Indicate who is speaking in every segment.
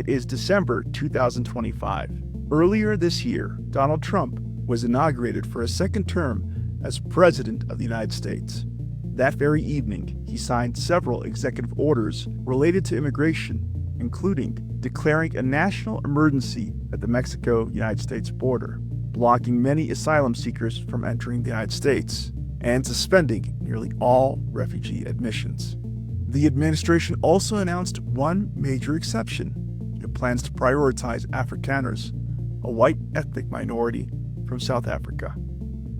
Speaker 1: It is December 2025. Earlier this year, Donald Trump was inaugurated for a second term as President of the United States. That very evening, he signed several executive orders related to immigration, including declaring a national emergency at the Mexico-United States border, blocking many asylum seekers from entering the United States, and suspending nearly all refugee admissions. The administration also announced one major exception. It plans to prioritize Afrikaners, a white ethnic minority from South Africa.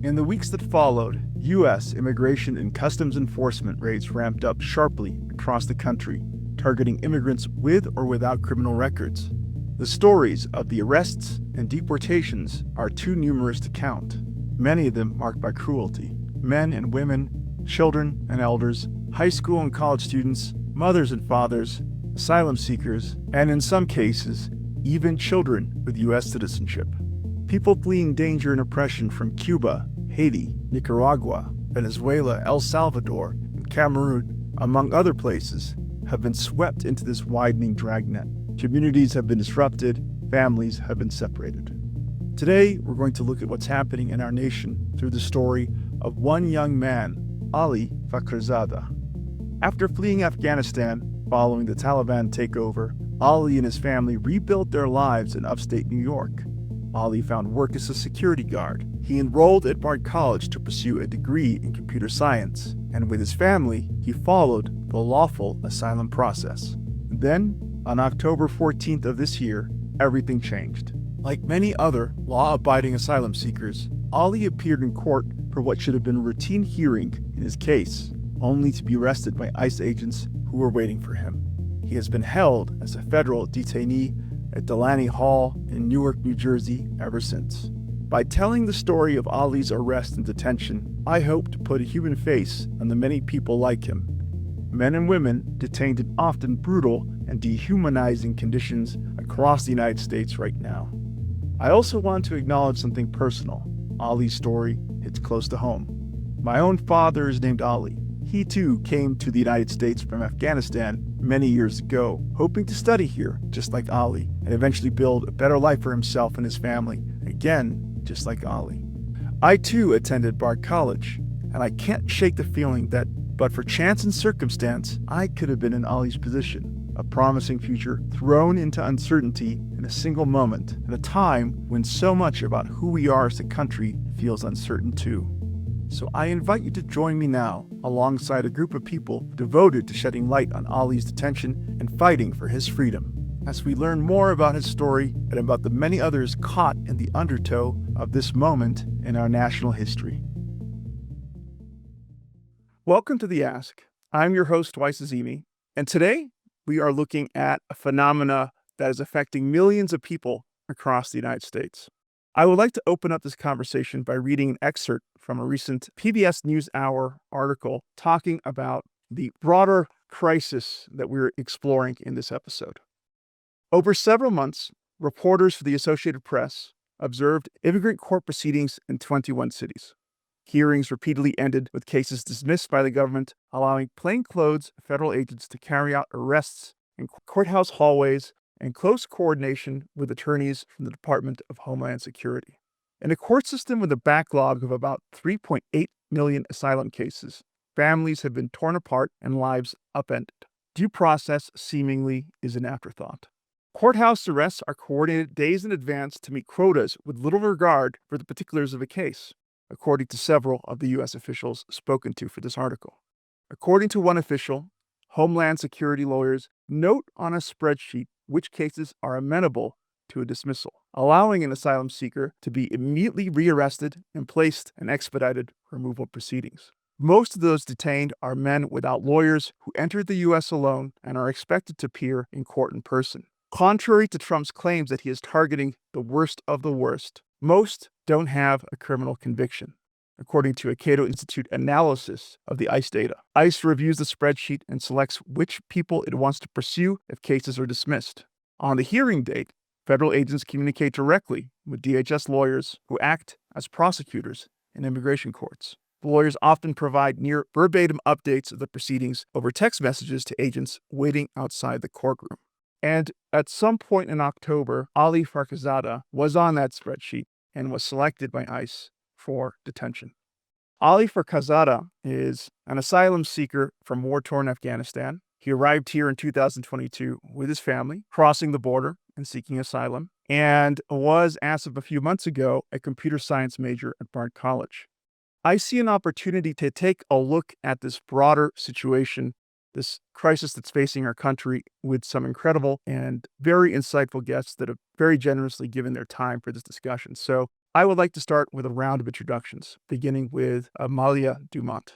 Speaker 1: In the weeks that followed, U.S. immigration and customs enforcement raids ramped up sharply across the country, targeting immigrants with or without criminal records. The stories of the arrests and deportations are too numerous to count, many of them marked by cruelty. Men and women, children and elders, high school and college students, mothers and fathers, asylum seekers, and in some cases, even children with U.S. citizenship. People fleeing danger and oppression from Cuba, Haiti, Nicaragua, Venezuela, El Salvador, and Cameroon, among other places, have been swept into this widening dragnet. Communities have been disrupted, families have been separated. Today, we're going to look at what's happening in our nation through the story of one young man, Ali Faqirzada. After fleeing Afghanistan following the Taliban takeover, Ali and his family rebuilt their lives in upstate New York. Ali found work as a security guard. He enrolled at Mont College to pursue a degree in computer science, and with his family, he followed the lawful asylum process. Then, on October 14th of this year, everything changed. Like many other law-abiding asylum seekers, Ali appeared in court for what should have been a routine hearing in his case, only to be arrested by ICE agents who were waiting for him. He has been held as a federal detainee at Delaney Hall in Newark, New Jersey ever since. By telling the story of Ali's arrest and detention, I hope to put a human face on the many people like him. Men and women detained in often brutal and dehumanizing conditions across the United States right now. I also want to acknowledge something personal. Ali's story hits close to home. My own father is named Ali. He too came to the United States from Afghanistan many years ago, hoping to study here, just like Ali, and eventually build a better life for himself and his family, again, just like Ali. I too attended Bard College, and I can't shake the feeling that, but for chance and circumstance, I could have been in Ali's position, a promising future thrown into uncertainty in a single moment, at a time when so much about who we are as a country feels uncertain too. So I invite you to join me now, alongside a group of people devoted to shedding light on Ali's detention and fighting for his freedom, as we learn more about his story and about the many others caught in the undertow of this moment in our national history. Welcome to The Ask. I'm your host, Weiss Azimi, and today we are looking at a phenomena that is affecting millions of people across the United States. I would like to open up this conversation by reading an excerpt from a recent PBS NewsHour article talking about the broader crisis that we're exploring in this episode. Over several months, reporters for the Associated Press observed immigrant court proceedings in 21 cities. Hearings repeatedly ended with cases dismissed by the government, allowing plainclothes federal agents to carry out arrests in courthouse hallways in close coordination with attorneys from the Department of Homeland Security. In a court system with a backlog of about 3.8 million asylum cases, families have been torn apart and lives upended. Due process seemingly is an afterthought. Courthouse arrests are coordinated days in advance to meet quotas with little regard for the particulars of a case, according to several of the U.S. officials spoken to for this article. According to one official, Homeland Security lawyers note on a spreadsheet which cases are amenable to a dismissal, allowing an asylum seeker to be immediately rearrested and placed in expedited removal proceedings. Most of those detained are men without lawyers who entered the U.S. alone and are expected to appear in court in person. Contrary to Trump's claims that he is targeting the worst of the worst, most don't have a criminal conviction. According to a Cato Institute analysis of the ICE data, ICE reviews the spreadsheet and selects which people it wants to pursue if cases are dismissed. On the hearing date, federal agents communicate directly with DHS lawyers who act as prosecutors in immigration courts. The lawyers often provide near verbatim updates of the proceedings over text messages to agents waiting outside the courtroom. And at some point in October, Ali Faqirzada was on that spreadsheet and was selected by ICE for detention. Ali Faqirzada is an asylum seeker from war-torn Afghanistan. He arrived here in 2022 with his family, crossing the border and seeking asylum, and was, as of a few months ago, a computer science major at Bard College. I see an opportunity to take a look at this broader situation, this crisis that's facing our country, with some incredible and very insightful guests that have very generously given their time for this discussion. So I would like to start with a round of introductions, beginning with Malia Dumont.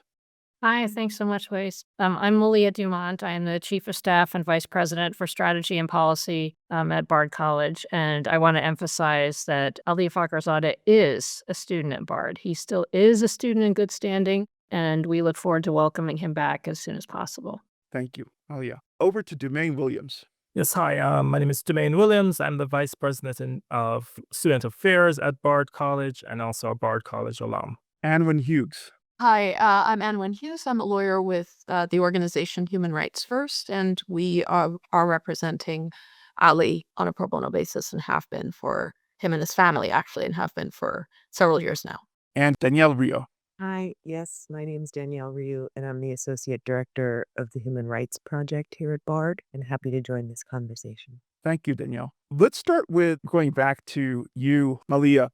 Speaker 2: Hi, thanks so much, Wace. I'm Malia Dumont. I'm the Chief of Staff and Vice President for Strategy and Policy at Bard College. And I want to emphasize that Ali Faqirzada is a student at Bard. He still is a student in good standing, and we look forward to welcoming him back as soon as possible.
Speaker 1: Thank you, Malia. Over to Dumaine Williams.
Speaker 3: Yes, hi. My name is Dumaine Williams. I'm the Vice President of Student Affairs at Bard College and also a Bard College alum.
Speaker 1: Anwen Hughes.
Speaker 4: Hi, I'm Anwen Hughes. I'm a lawyer with the organization Human Rights First, and we are representing Ali on a pro bono basis and have been for him and his family, actually, and have been for several years now.
Speaker 1: And Danielle Riou.
Speaker 5: Hi, yes, my name is Danielle Riou, and I'm the Associate Director of the Human Rights Project here at Bard, and happy to join this conversation.
Speaker 1: Thank you, Danielle. Let's start with going back to you, Malia.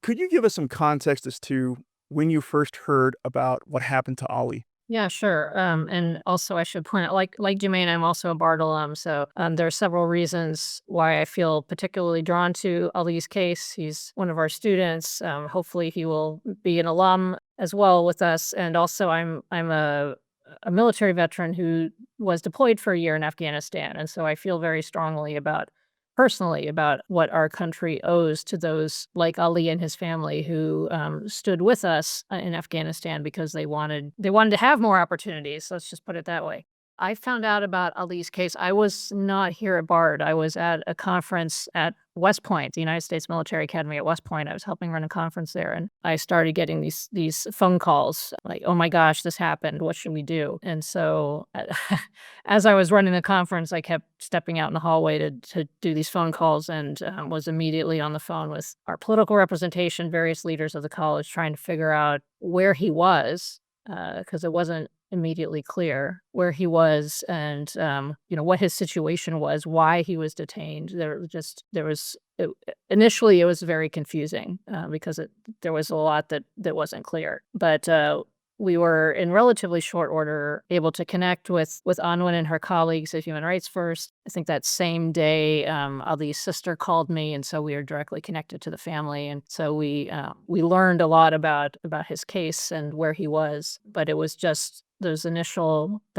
Speaker 1: Could you give us some context as to when you first heard about what happened to Ali?
Speaker 2: Yeah, sure. And also, I should point out, like Dumaine, I'm also a Bard alum. So there are several reasons why I feel particularly drawn to Ali's case. He's one of our students. Hopefully, he will be an alum as well with us. And also, I'm a military veteran who was deployed for a year in Afghanistan, and so I feel very strongly personally about what our country owes to those like Ali and his family who stood with us in Afghanistan because they wanted to have more opportunities. Let's just put it that way. I found out about Ali's case. I was not here at Bard. I was at a conference at West Point, the United States Military Academy at West Point. I was helping run a conference there, and I started getting these phone calls like, "Oh my gosh, this happened. What should we do?" And so, as I was running the conference, I kept stepping out in the hallway to do these phone calls, and was immediately on the phone with our political representation, various leaders of the college, trying to figure out where he was, because it wasn't immediately clear where he was and what his situation was, why he was detained. Initially it was very confusing because there was a lot that wasn't clear, but we were in relatively short order able to connect with Anwen and her colleagues at Human Rights First. I think that same day, Ali's sister called me, and so we were directly connected to the family. And so we learned a lot about his case and where he was. But it was just that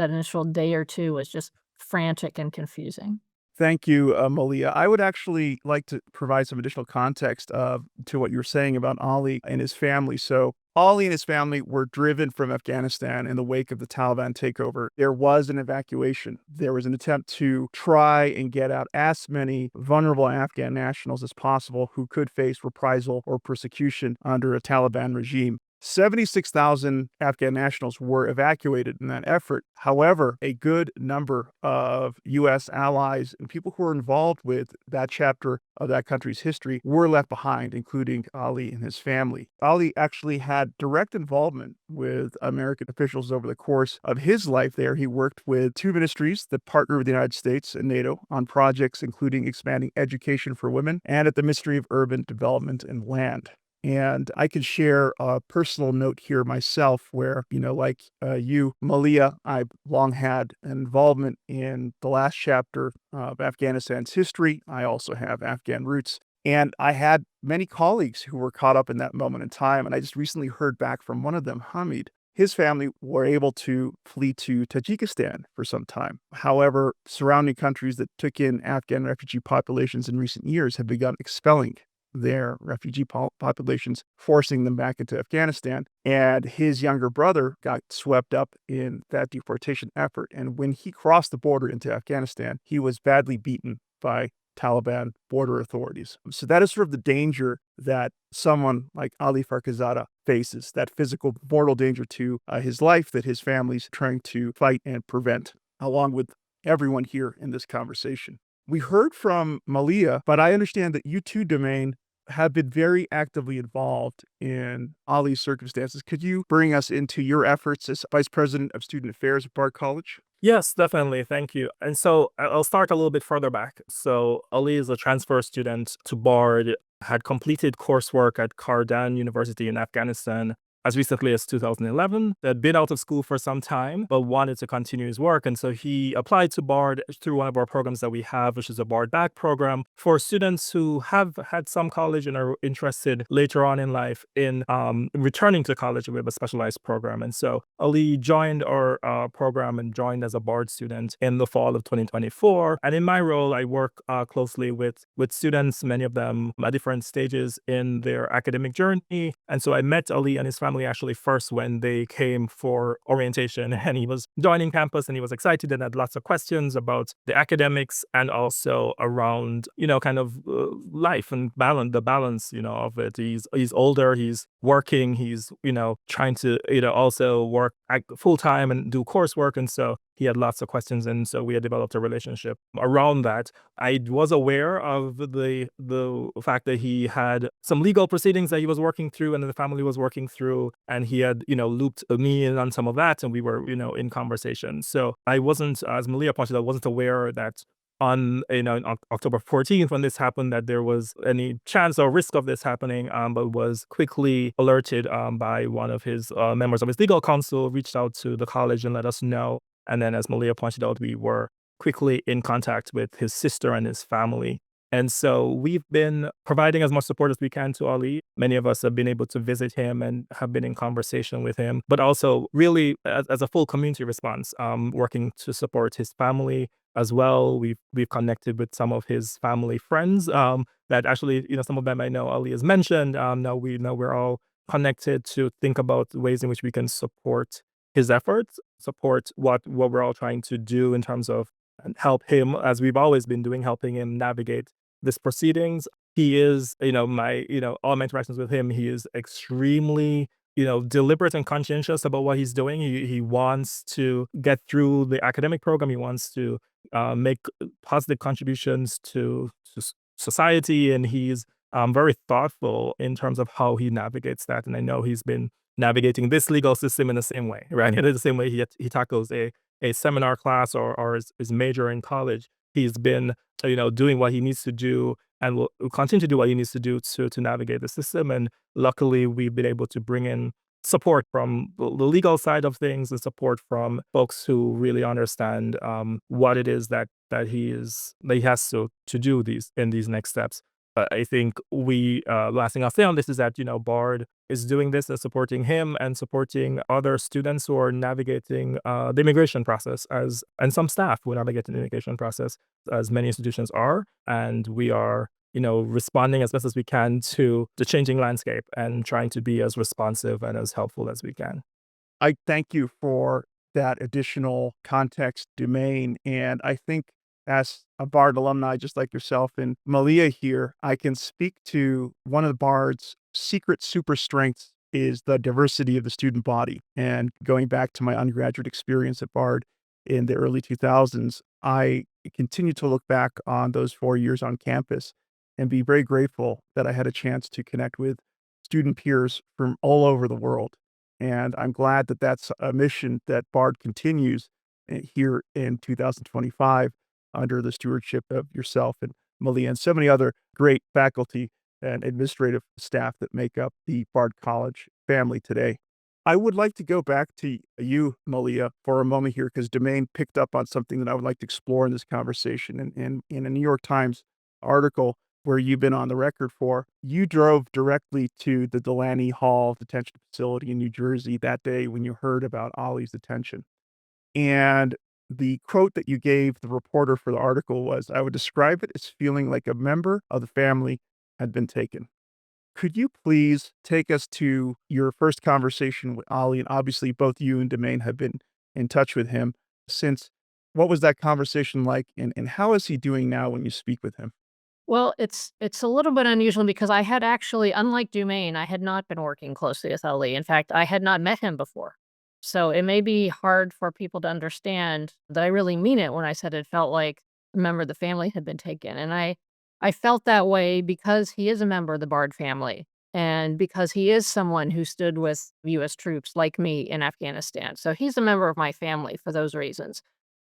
Speaker 2: initial day or two was just frantic and confusing.
Speaker 1: Thank you, Malia. I would actually like to provide some additional context to what you're saying about Ali and his family. So Ali and his family were driven from Afghanistan in the wake of the Taliban takeover. There was an evacuation. There was an attempt to try and get out as many vulnerable Afghan nationals as possible who could face reprisal or persecution under a Taliban regime. 76,000 Afghan nationals were evacuated in that effort. However, a good number of U.S. allies and people who were involved with that chapter of that country's history were left behind, including Ali and his family. Ali actually had direct involvement with American officials over the course of his life there. He worked with two ministries that partner with the United States and NATO on projects including expanding education for women and at the Ministry of Urban Development and Land. And I can share a personal note here myself where, like you, Malia, I've long had an involvement in the last chapter of Afghanistan's history. I also have Afghan roots. And I had many colleagues who were caught up in that moment in time. And I just recently heard back from one of them, Hamid. His family were able to flee to Tajikistan for some time. However, surrounding countries that took in Afghan refugee populations in recent years have begun expelling their refugee populations, forcing them back into Afghanistan. And his younger brother got swept up in that deportation effort. And when he crossed the border into Afghanistan, he was badly beaten by Taliban border authorities. So that is sort of the danger that someone like Ali Faqirzada faces, that physical mortal danger to his life that his family's trying to fight and prevent, along with everyone here in this conversation. We heard from Malia, but I understand that you too, Dumaine, have been very actively involved in Ali's circumstances. Could you bring us into your efforts as Vice President of Student Affairs at Bard College?
Speaker 3: Yes, definitely. Thank you. And so I'll start a little bit further back. So Ali is a transfer student to Bard, had completed coursework at Cardan University in Afghanistan as recently as 2011. Had been out of school for some time, but wanted to continue his work. And so he applied to Bard through one of our programs that we have, which is a Bard Back program for students who have had some college and are interested later on in life in returning to college with a specialized program. And so Ali joined our program and joined as a Bard student in the fall of 2024. And in my role, I work closely with students, many of them at different stages in their academic journey. And so I met Ali and his family actually first when they came for orientation, and he was joining campus and he was excited and had lots of questions about the academics and also around, kind of life and the balance, of it. He's older, he's working, he's, trying to, also work full time and do coursework. And so he had lots of questions. And so we had developed a relationship around that. I was aware of the fact that he had some legal proceedings that he was working through and the family was working through. And he had, looped me in on some of that. And we were, in conversation. So I wasn't, as Malia pointed out, wasn't aware that on October 14th when this happened that there was any chance or risk of this happening, but was quickly alerted by one of his members of his legal counsel, reached out to the college and let us know. And then, as Malia pointed out, we were quickly in contact with his sister and his family. And so we've been providing as much support as we can to Ali. Many of us have been able to visit him and have been in conversation with him, but also really as a full community response, working to support his family as well. We've connected with some of his family friends that actually, some of them I know Ali has mentioned. Now we're all connected to think about ways in which we can support his efforts, support what we're all trying to do in terms of and help him, as we've always been doing, helping him navigate this proceedings. He is, all my interactions with him, he is extremely, deliberate and conscientious about what he's doing. He wants to get through the academic program. He wants to make positive contributions to society, and he's very thoughtful in terms of how he navigates that. And I know he's been navigating this legal system in the same way, right? In the same way he tackles a seminar class or his major in college. He's been, doing what he needs to do and will continue to do what he needs to do to navigate the system. And luckily, we've been able to bring in support from the legal side of things and support from folks who really understand what it is that he has to do in these next steps. I think last thing I'll say on this is that, Bard is doing this and supporting him and supporting other students who are navigating the immigration process and some staff who are navigating the immigration process, as many institutions are. And we are, responding as best as we can to the changing landscape and trying to be as responsive and as helpful as we can.
Speaker 1: I thank you for that additional context, Dumaine. And I think as a Bard alumni, just like yourself and Malia here, I can speak to one of the Bard's secret super strengths is the diversity of the student body. And going back to my undergraduate experience at Bard in the early 2000s, I continue to look back on those 4 years on campus and be very grateful that I had a chance to connect with student peers from all over the world. And I'm glad that that's a mission that Bard continues here in 2025 under the stewardship of yourself and Malia and so many other great faculty and administrative staff that make up the Bard College family today. I would like to go back to you, Malia, for a moment here, because Dumaine picked up on something that I would like to explore in this conversation. And in a New York Times article where you've been on the record for, you drove directly to the Delaney Hall detention facility in New Jersey that day when you heard about Ali's detention. And the quote that you gave the reporter for the article was, "I would describe it as feeling like a member of the family had been taken." Could you please take us to your first conversation with Ali? And obviously, both you and Dumaine have been in touch with him since. What was that conversation like? And how is he doing now when you speak with him?
Speaker 2: Well, it's a little bit unusual because I had actually, unlike Dumaine, I had not been working closely with Ali. In fact, I had not met him before. So it may be hard for people to understand that I really mean it when I said it felt like a member of the family had been taken. And I felt that way because he is a member of the Bard family and because he is someone who stood with U.S. troops like me in Afghanistan. So he's a member of my family for those reasons.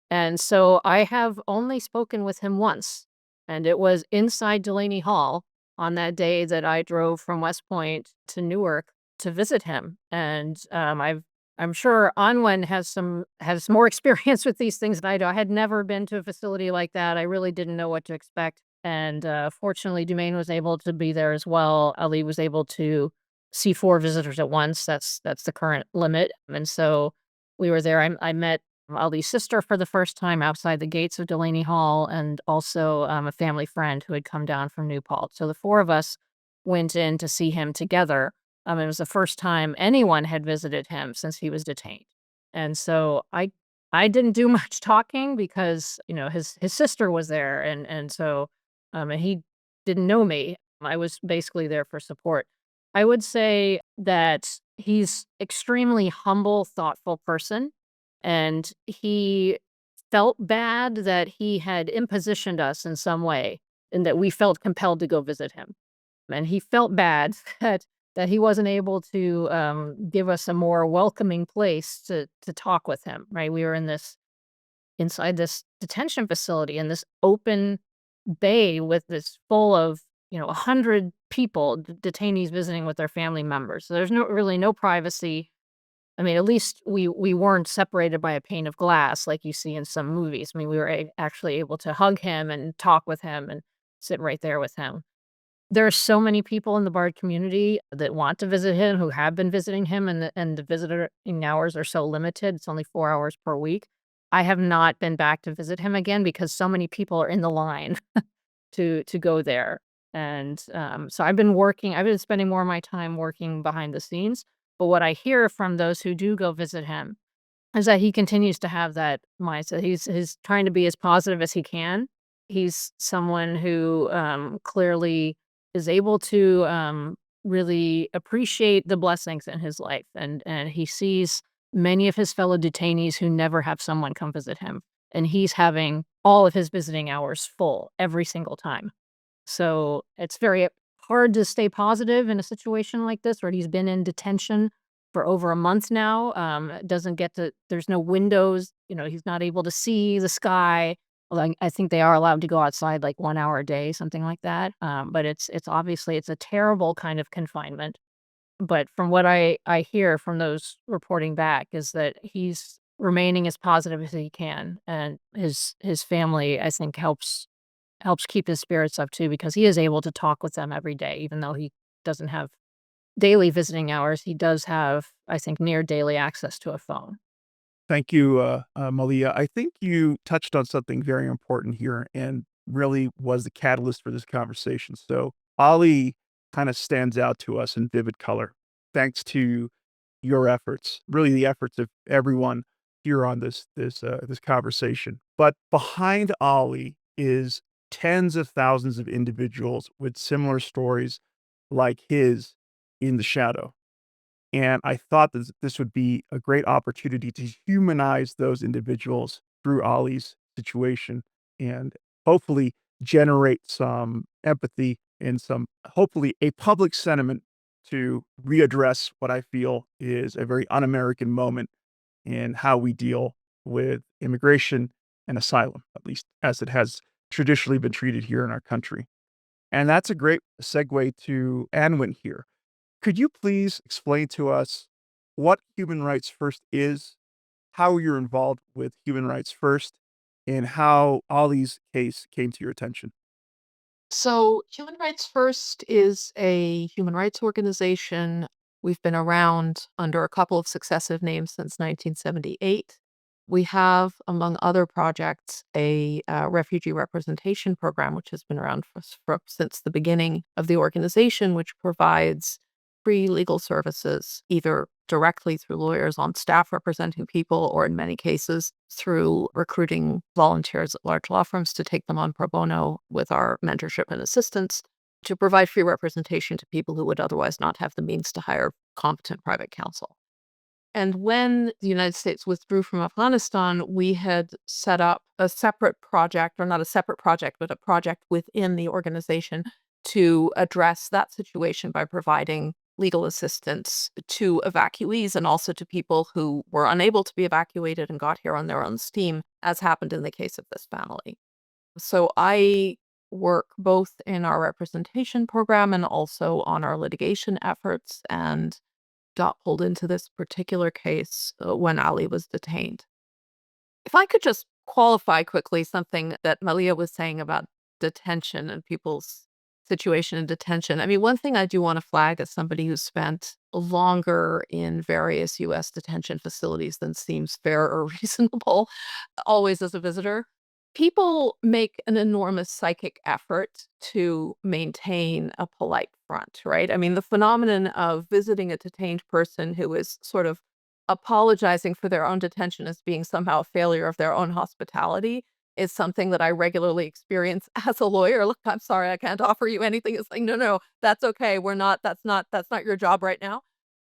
Speaker 2: And so I have only spoken with him once, and it was inside Delaney Hall on that day that I drove from West Point to Newark to visit him. And I'm sure Anwen has more experience with these things than I do. I had never been to a facility like that. I really didn't know what to expect. And fortunately, Dumaine was able to be there as well. Ali was able to see 4 visitors at once. That's the current limit. And so we were there. I met Ali's sister for the first time outside the gates of Delaney Hall, and also a family friend who had come down from New Paltz. So the 4 of us went in to see him together. It was the first time anyone had visited him since he was detained. And so I didn't do much talking because, his sister was there, and so and he didn't know me. I was basically there for support. I would say that he's extremely humble, thoughtful person, and he felt bad that he had impositioned us in some way and that we felt compelled to go visit him. And he felt bad that he wasn't able to give us a more welcoming place to talk with him. Right, we were inside this detention facility in this open bay with this full of 100 people, detainees visiting with their family members. So there's no privacy. I mean, at least we weren't separated by a pane of glass like you see in some movies. I mean, we were actually able to hug him and talk with him and sit right there with him. There are so many people in the Bard community that want to visit him, who have been visiting him, and the visiting hours are so limited. It's only 4 hours per week. I have not been back to visit him again because so many people are in the line to go there. And so I've been spending more of my time working behind the scenes. But what I hear from those who do go visit him is that he continues to have that mindset. He's trying to be as positive as he can. He's someone who clearly is able to really appreciate the blessings in his life, and he sees many of his fellow detainees who never have someone come visit him, and he's having all of his visiting hours full every single time. So it's very hard to stay positive in a situation like this where he's been in detention for over a month now. Doesn't get to, there's no windows, he's not able to see the sky. Although I think they are allowed to go outside like 1 hour a day, something like that. But it's obviously it's a terrible kind of confinement. But from what I hear from those reporting back is that he's remaining as positive as he can, and his family, I think, helps keep his spirits up too, because he is able to talk with them every day, even though he doesn't have daily visiting hours. He does have, I think, near daily access to a phone.
Speaker 1: Thank you, Malia. I think you touched on something very important here and really was the catalyst for this conversation. So, Ali kind of stands out to us in vivid color, thanks to your efforts, really the efforts of everyone here on this conversation. But behind Ali is tens of thousands of individuals with similar stories like his in the shadow. And I thought this would be a great opportunity to humanize those individuals through Ali's situation and hopefully generate some empathy and some, hopefully, a public sentiment to readdress what I feel is a very un American moment in how we deal with immigration and asylum, at least as it has traditionally been treated here in our country. And that's a great segue to Anwen here. Could you please explain to us what Human Rights First is, how you're involved with Human Rights First, and how Ali's case came to your attention?
Speaker 4: So, Human Rights First is a human rights organization. We've been around under a couple of successive names since 1978. We have, among other projects, a refugee representation program, which has been around since the beginning of the organization, which provides free legal services, either directly through lawyers on staff representing people, or in many cases through recruiting volunteers at large law firms to take them on pro bono with our mentorship and assistance to provide free representation to people who would otherwise not have the means to hire competent private counsel. And when the United States withdrew from Afghanistan, we had set up a separate project, or not a separate project, but a project within the organization to address that situation by providing legal assistance to evacuees and also to people who were unable to be evacuated and got here on their own steam, as happened in the case of this family. So I work both in our representation program and also on our litigation efforts, and got pulled into this particular case when Ali was detained. If I could just qualify quickly something that Malia was saying about detention and people's situation in detention. I mean, one thing I do want to flag as somebody who's spent longer in various US detention facilities than seems fair or reasonable, always as a visitor, people make an enormous psychic effort to maintain a polite front, right? I mean, the phenomenon of visiting a detained person who is sort of apologizing for their own detention as being somehow a failure of their own hospitality is something that I regularly experience as a lawyer. Look, I'm sorry, I can't offer you anything. It's like, no, no, that's okay. That's not your job right now.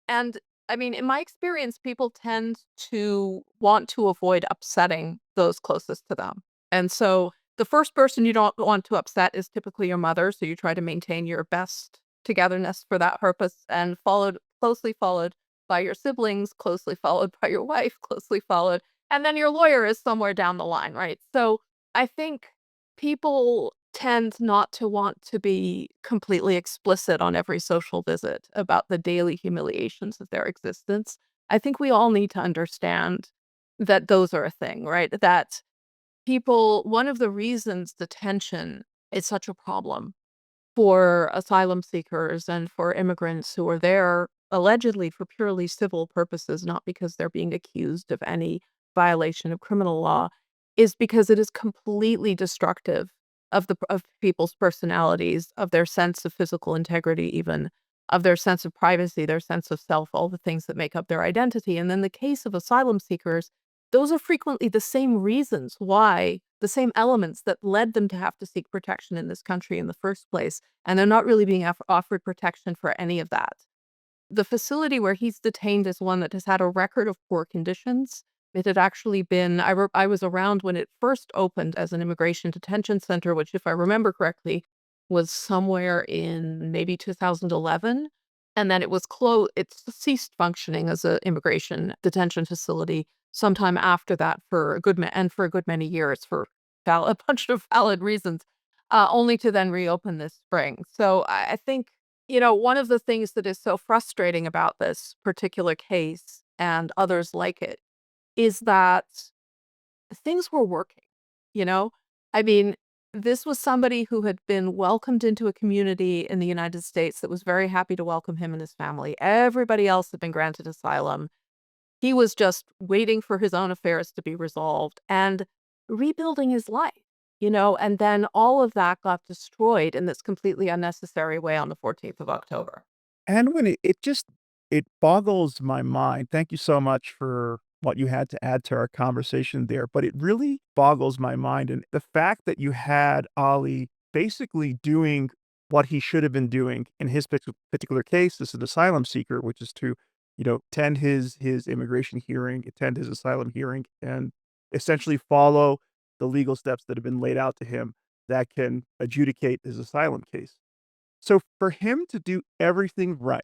Speaker 4: And I mean, in my experience, people tend to want to avoid upsetting those closest to them. And so the first person you don't want to upset is typically your mother. So you try to maintain your best togetherness for that purpose, and closely followed by your siblings, closely followed by your wife, closely followed. And then your lawyer is somewhere down the line, right? So I think people tend not to want to be completely explicit on every social visit about the daily humiliations of their existence. I think we all need to understand that those are a thing, right? That one of the reasons detention is such a problem for asylum seekers and for immigrants who are there allegedly for purely civil purposes, not because they're being accused of any violation of criminal law, is because it is completely destructive of people's personalities, of their sense of physical integrity, even of their sense of privacy, their sense of self, all the things that make up their identity. And in the case of asylum seekers, those are frequently the same reasons why, the same elements that led them to have to seek protection in this country in the first place. And they're not really being offered protection for any of that. The facility where he's detained is one that has had a record of poor conditions. It had actually been, I was around when it first opened as an immigration detention center, which, if I remember correctly, was somewhere in maybe 2011. And then it ceased functioning as an immigration detention facility sometime after that for for a good many years for a bunch of valid reasons, only to then reopen this spring. So I think, one of the things that is so frustrating about this particular case and others like it is that things were working, you know? I mean, this was somebody who had been welcomed into a community in the United States that was very happy to welcome him and his family. Everybody else had been granted asylum. He was just waiting for his own affairs to be resolved and rebuilding his life, and then all of that got destroyed in this completely unnecessary way on the 14th of October.
Speaker 1: And when it boggles my mind. Thank you so much for what you had to add to our conversation there, but it really boggles my mind, and the fact that you had Ali basically doing what he should have been doing in his particular case. This is an asylum seeker, which is to, attend his immigration hearing, attend his asylum hearing, and essentially follow the legal steps that have been laid out to him that can adjudicate his asylum case. So for him to do everything right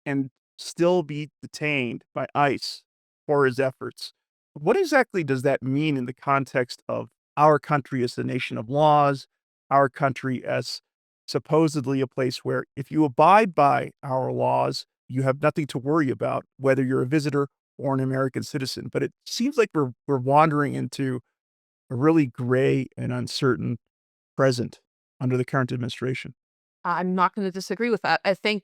Speaker 1: and still be detained by ICE for his efforts, what exactly does that mean in the context of our country as a nation of laws, our country as supposedly a place where if you abide by our laws, you have nothing to worry about, whether you're a visitor or an American citizen. But it seems like we're wandering into a really gray and uncertain present under the current administration.
Speaker 4: I'm not going to disagree with that. I think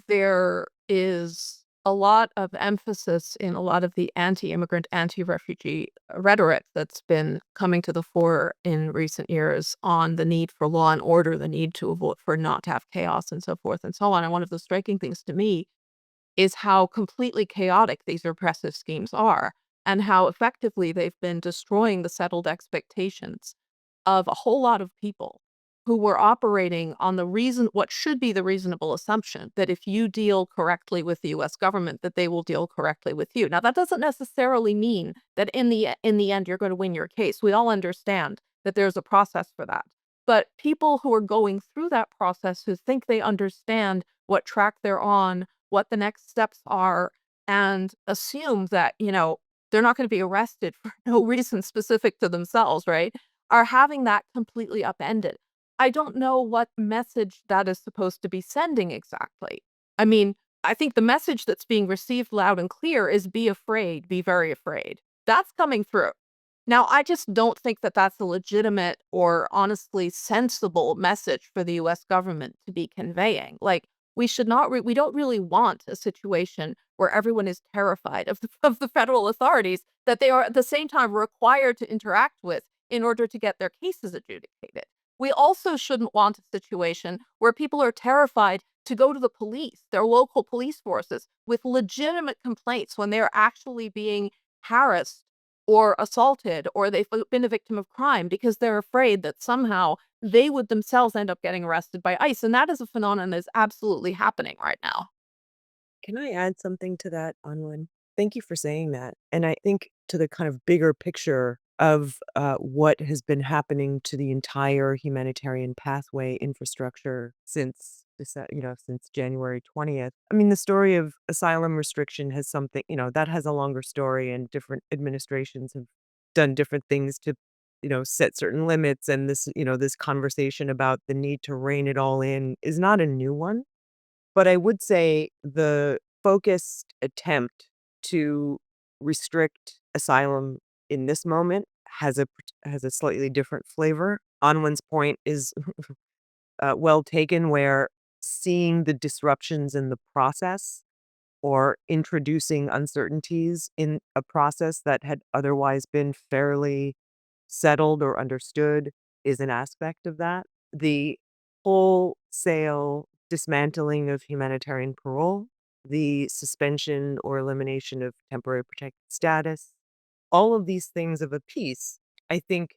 Speaker 4: there is a lot of emphasis in a lot of the anti-immigrant, anti-refugee rhetoric that's been coming to the fore in recent years on the need for law and order, the need to avoid for not to have chaos and so forth and so on. And one of the striking things to me is how completely chaotic these repressive schemes are and how effectively they've been destroying the settled expectations of a whole lot of people who were operating on what should be the reasonable assumption that if you deal correctly with the US government, that they will deal correctly with you. Now, that doesn't necessarily mean that in the end, you're going to win your case. We all understand that there's a process for that. But people who are going through that process, who think they understand what track they're on, what the next steps are, and assume that, they're not going to be arrested for no reason specific to themselves, right? Are having that completely upended. I don't know what message that is supposed to be sending exactly. I mean, I think the message that's being received loud and clear is be afraid, be very afraid. That's coming through. Now, I just don't think that that's a legitimate or honestly sensible message for the US government to be conveying. Like, we don't really want a situation where everyone is terrified of of the federal authorities that they are at the same time required to interact with in order to get their cases adjudicated. We also shouldn't want a situation where people are terrified to go to the police, their local police forces, with legitimate complaints when they're actually being harassed or assaulted or they've been a victim of crime because they're afraid that somehow they would themselves end up getting arrested by ICE. And that is a phenomenon that is absolutely happening right now.
Speaker 5: Can I add something to that, Anwen? Thank you for saying that. And I think to the kind of bigger picture of what has been happening to the entire humanitarian pathway infrastructure since since January 20th. I mean, the story of asylum restriction has something, that has a longer story, and different administrations have done different things to, set certain limits. And this conversation about the need to rein it all in is not a new one. But I would say the focused attempt to restrict asylum in this moment has a slightly different flavor. Anwen's point is well taken, where seeing the disruptions in the process or introducing uncertainties in a process that had otherwise been fairly settled or understood is an aspect of that. The wholesale dismantling of humanitarian parole, the suspension or elimination of temporary protected status, all of these things of a piece, I think,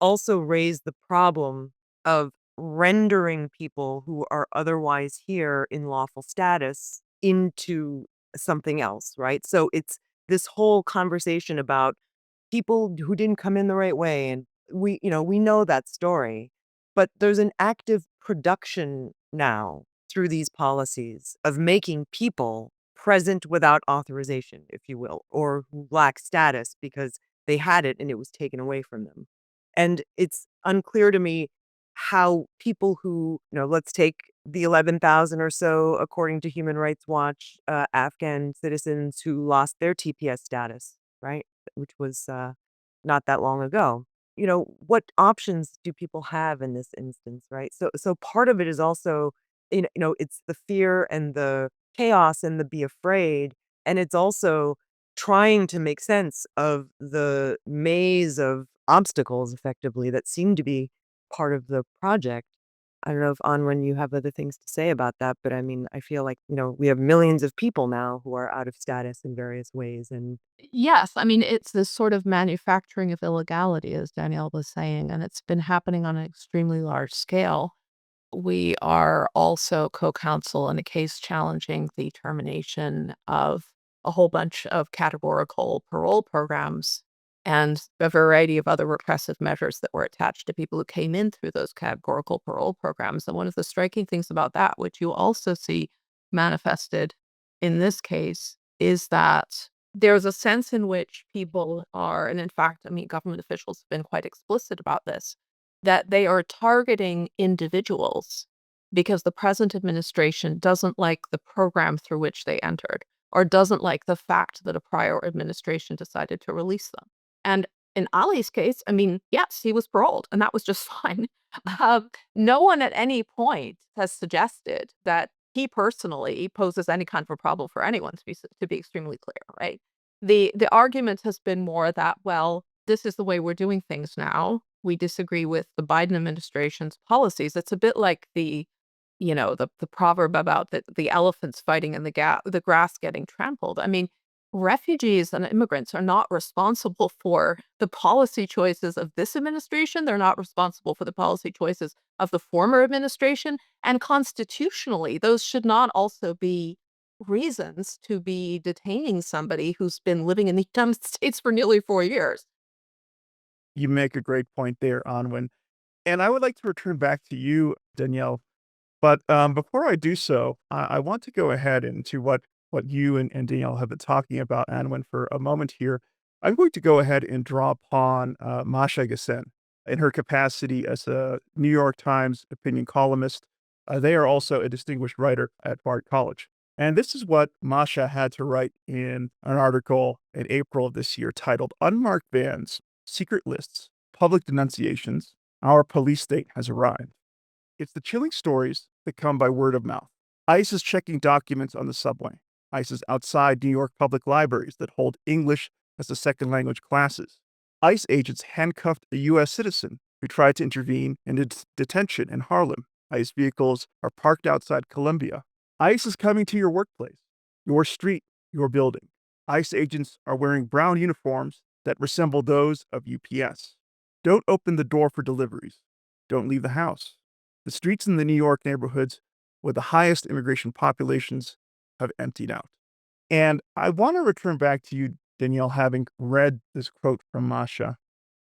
Speaker 5: also raise the problem of rendering people who are otherwise here in lawful status into something else, right? So it's this whole conversation about people who didn't come in the right way, and we know that story, but there's an active production now through these policies of making people present without authorization, if you will, or who lack status because they had it and it was taken away from them. And it's unclear to me how people who, let's take the 11,000 or so, according to Human Rights Watch, Afghan citizens who lost their TPS status, right? Which was not that long ago. What options do people have in this instance, right? So part of it is also, it's the fear and the chaos and the be afraid, and it's also trying to make sense of the maze of obstacles, effectively, that seem to be part of the project. I don't know if Anwen, you have other things to say about that, but I mean, I feel like, we have millions of people now who are out of status in various ways. And
Speaker 4: Yes, I mean, it's this sort of manufacturing of illegality, as Danielle was saying, and it's been happening on an extremely large scale. We are also co-counsel in a case challenging the termination of a whole bunch of categorical parole programs and a variety of other repressive measures that were attached to people who came in through those categorical parole programs. And one of the striking things about that, which you also see manifested in this case, is that there's a sense in which people are, and in fact, I mean, government officials have been quite explicit about this, that they are targeting individuals because the present administration doesn't like the program through which they entered, or doesn't like the fact that a prior administration decided to release them. And in Ali's case, I mean, yes, he was paroled, and that was just fine. No one at any point has suggested that he personally poses any kind of a problem for anyone, to be extremely clear, right? The argument has been more that, well, this is the way we're doing things now. We disagree with the Biden administration's policies. It's a bit like the proverb about the elephants fighting in the grass getting trampled. I mean, refugees and immigrants are not responsible for the policy choices of this administration. They're not responsible for the policy choices of the former administration. And constitutionally, those should not also be reasons to be detaining somebody who's been living in the United States for nearly 4 years.
Speaker 1: You make a great point there, Anwen. And I would like to return back to you, Danielle. But before I do so, I want to go ahead into what you and Danielle have been talking about, Anwen, for a moment here. I'm going to go ahead and draw upon Masha Gessen in her capacity as a New York Times opinion columnist. They are also a distinguished writer at Bard College. And this is what Masha had to write in an article in April of this year titled Unmarked Bans, Secret Lists, Public Denunciations, Our Police State Has Arrived. It's the chilling stories that come by word of mouth. ICE is checking documents on the subway. ICE is outside New York public libraries that hold English as a second language classes. ICE agents handcuffed a U.S. citizen who tried to intervene in a detention in Harlem. ICE vehicles are parked outside Columbia. ICE is coming to your workplace, your street, your building. ICE agents are wearing brown uniforms that resemble those of UPS. Don't open the door for deliveries. Don't leave the house. The streets in the New York neighborhoods with the highest immigration populations have emptied out. And I want to return back to you, Danielle, having read this quote from Masha.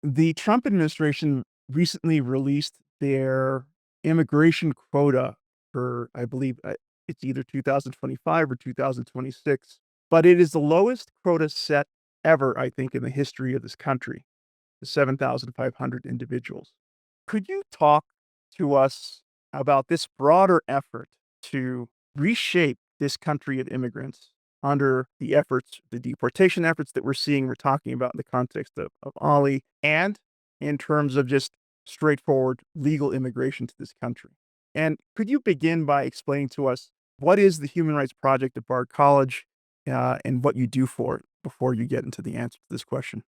Speaker 1: The Trump administration recently released their immigration quota for, I believe, it's either 2025 or 2026, but it is the lowest quota set ever, I think, in the history of this country, the 7,500 individuals. Could you talk to us about this broader effort to reshape this country of immigrants under the efforts, the deportation efforts that we're talking about in the context of Ali, and in terms of just straightforward legal immigration to this country? And could you begin by explaining to us what is the Human Rights Project at Bard College and what you do for it before you get into the answer to this question?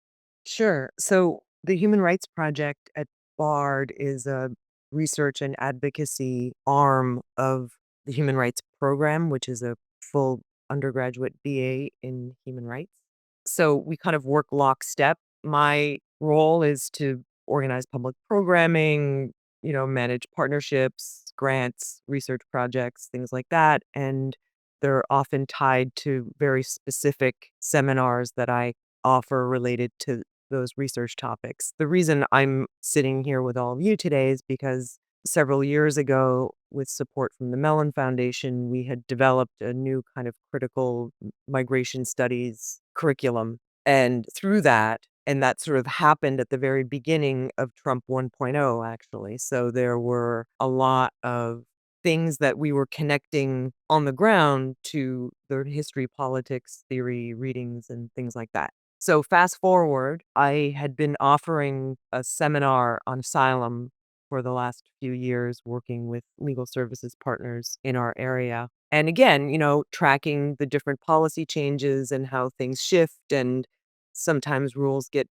Speaker 5: Sure. So the Human Rights Project at Bard is a research and advocacy arm of the Human Rights Program, which is a full undergraduate BA in human rights. So we kind of work lockstep. My role is to organize public programming, manage partnerships, grants, research projects, things like that. And they're often tied to very specific seminars that I offer related to those research topics. The reason I'm sitting here with all of you today is because several years ago, with support from the Mellon Foundation, we had developed a new kind of critical migration studies curriculum. And through that, and that sort of happened at the very beginning of Trump 1.0, actually. So there were a lot of things that we were connecting on the ground to the history, politics, theory, readings, and things like that. So fast forward, I had been offering a seminar on asylum for the last few years, working with legal services partners in our area. And again, tracking the different policy changes and how things shift, and sometimes rules get,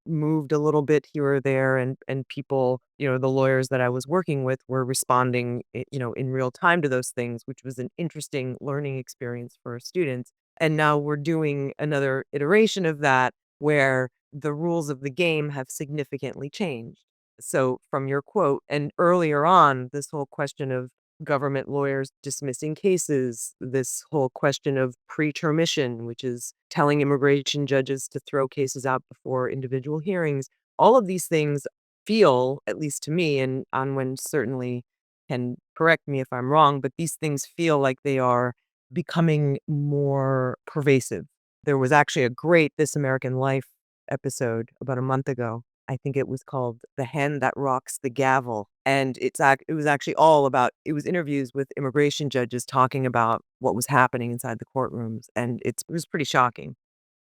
Speaker 5: moved a little bit here or there, and people, the lawyers that I was working with were responding, in real time to those things, which was an interesting learning experience for our students. And now we're doing another iteration of that where the rules of the game have significantly changed. So, from your quote, and earlier on, this whole question of government lawyers dismissing cases, this whole question of pretermission, which is telling immigration judges to throw cases out before individual hearings, all of these things feel, at least to me, and Anwen certainly can correct me if I'm wrong, but these things feel like they are becoming more pervasive. There was actually a great This American Life episode about a month ago. I think it was called The Hand That Rocks the Gavel. And it was actually all about, it was interviews with immigration judges talking about what was happening inside the courtrooms. And it was pretty shocking.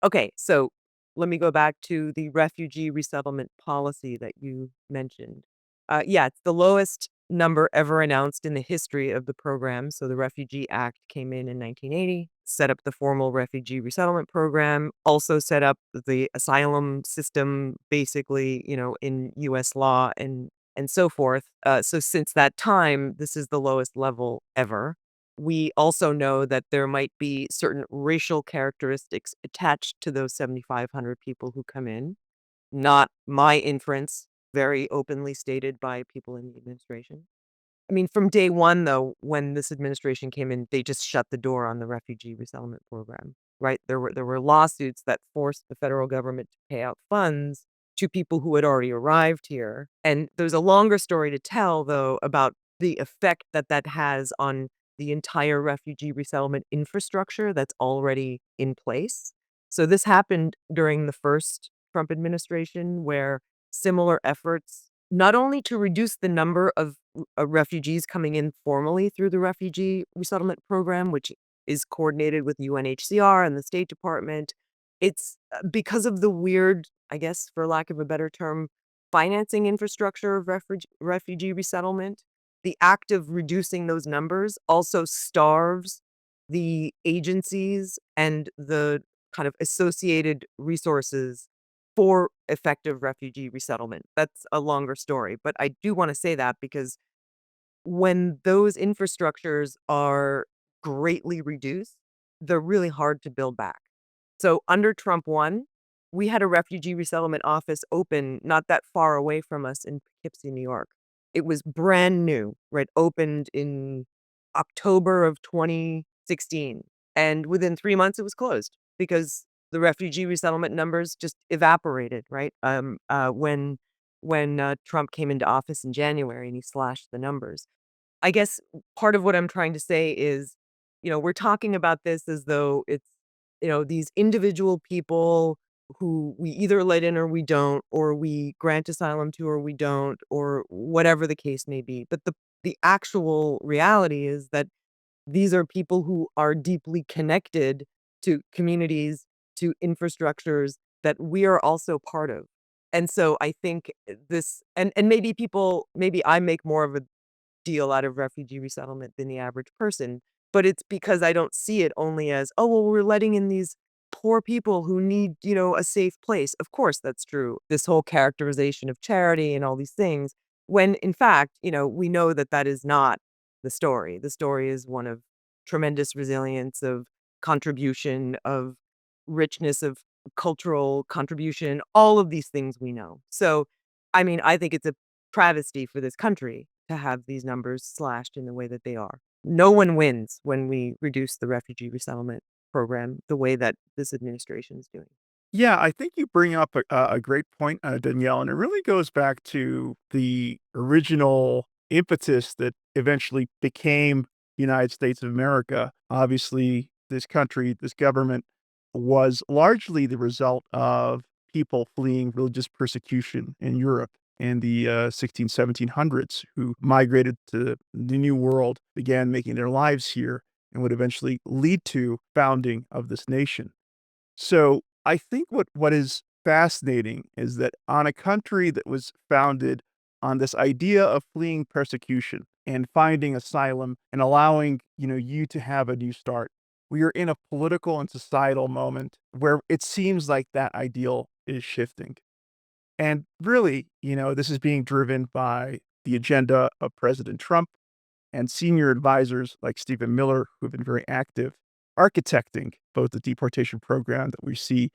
Speaker 5: Okay, so let me go back to the refugee resettlement policy that you mentioned. Yeah, it's the lowest number ever announced in the history of the program. So the Refugee Act came in 1980, set up the formal refugee resettlement program, also set up the asylum system, basically, in U.S. law and so forth. So since that time, this is the lowest level ever. We also know that there might be certain racial characteristics attached to those 7,500 people who come in. Not my inference. very openly stated by people in the administration. I mean, from day one, though, when this administration came in, they just shut the door on the refugee resettlement program, right? There were lawsuits that forced the federal government to pay out funds to people who had already arrived here. And there's a longer story to tell, though, about the effect that that has on the entire refugee resettlement infrastructure that's already in place. So this happened during the first Trump administration, where similar efforts, not only to reduce the number of refugees coming in formally through the refugee resettlement program, which is coordinated with UNHCR and the State Department. It's because of the weird, I guess, for lack of a better term, financing infrastructure of refugee resettlement. The act of reducing those numbers also starves the agencies and the kind of associated resources for effective refugee resettlement. That's a longer story, but I do want to say that because when those infrastructures are greatly reduced, they're really hard to build back. So under Trump 1, we had a refugee resettlement office open not that far away from us in Poughkeepsie, New York. It was brand new, right? Opened in October of 2016. And within 3 months, it was closed because the refugee resettlement numbers just evaporated, right? When Trump came into office in January and he slashed the numbers. I guess part of what I'm trying to say is, we're talking about this as though it's, these individual people who we either let in or we don't, or we grant asylum to or we don't, or whatever the case may be. But the actual reality is that these are people who are deeply connected to communities, to infrastructures that we are also part of. And so I think this, and maybe I make more of a deal out of refugee resettlement than the average person. But it's because I don't see it only as, oh, well, we're letting in these poor people who need, a safe place. Of course, that's true. This whole characterization of charity and all these things, when in fact, we know that that is not the story. The story is one of tremendous resilience, of contribution, of richness, of cultural contribution, all of these things we know. So, I mean, I think it's a travesty for this country to have these numbers slashed in the way that they are. No one wins when we reduce the refugee resettlement program the way that this administration is doing.
Speaker 1: Yeah, I think you bring up a great point, Danielle, and it really goes back to the original impetus that eventually became United States of America. Obviously, this country, this government was largely the result of people fleeing religious persecution in Europe in the 1700s who migrated to the New World, began making their lives here, and would eventually lead to founding of this nation. So I think what is fascinating is that on a country that was founded on this idea of fleeing persecution and finding asylum and allowing, you to have a new start, we are in a political and societal moment where it seems like that ideal is shifting. And really, this is being driven by the agenda of President Trump and senior advisors like Stephen Miller, who have been very active architecting both the deportation program that we see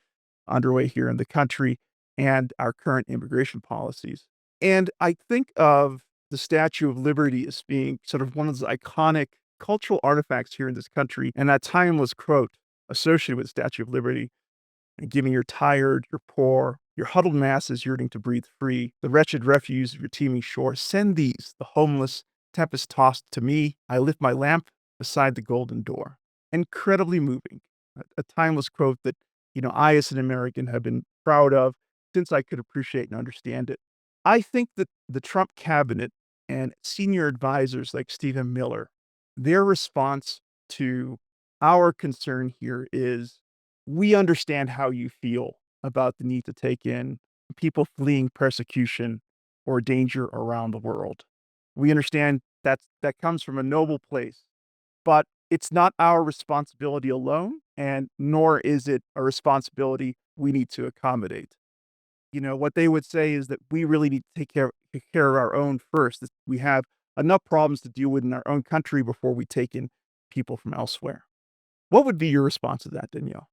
Speaker 1: underway here in the country and our current immigration policies. And I think of the Statue of Liberty as being sort of one of those iconic cultural artifacts here in this country, and that timeless quote associated with the Statue of Liberty, and giving you're tired, you're poor, your huddled masses yearning to breathe free, the wretched refuse of your teeming shore, send these, the homeless, tempest tossed to me. I lift my lamp beside the golden door. Incredibly moving. A timeless quote that, I as an American have been proud of since I could appreciate and understand it. I think that the Trump cabinet and senior advisors like Stephen Miller, their response to our concern here is we understand how you feel about the need to take in people fleeing persecution or danger around the world. We understand that comes from a noble place, but it's not our responsibility alone, and nor is it a responsibility we need to accommodate. What they would say is that we really need to take care of our own first. We have enough problems to deal with in our own country before we take in people from elsewhere. What would be your response to that, Danielle?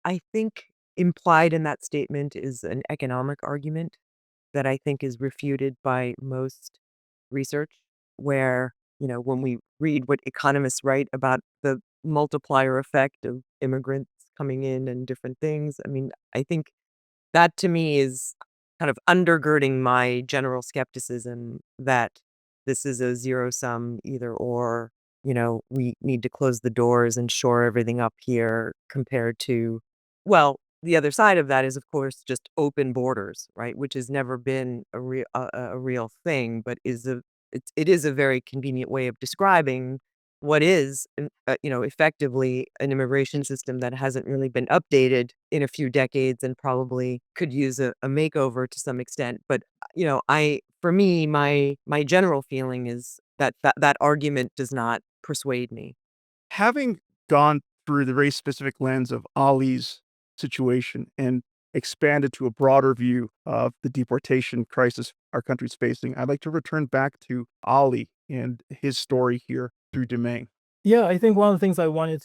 Speaker 5: I think implied in that statement is an economic argument that I think is refuted by most research, where, when we read what economists write about the multiplier effect of immigrants coming in and different things. I mean, I think that to me is kind of undergirding my general skepticism that this is a zero sum either or, we need to close the doors and shore everything up here compared to, well, the other side of that is, of course, just open borders, right? Which has never been a real thing, but it is a very convenient way of describing what is, effectively an immigration system that hasn't really been updated in a few decades and probably could use a makeover to some extent. But, for me, my general feeling is that argument does not persuade me.
Speaker 1: Having gone through the very specific lens of Ali's situation and expanded to a broader view of the deportation crisis our country's facing, I'd like to return back to Ali and his story here through Dumaine.
Speaker 3: Yeah, I think one of the things I wanted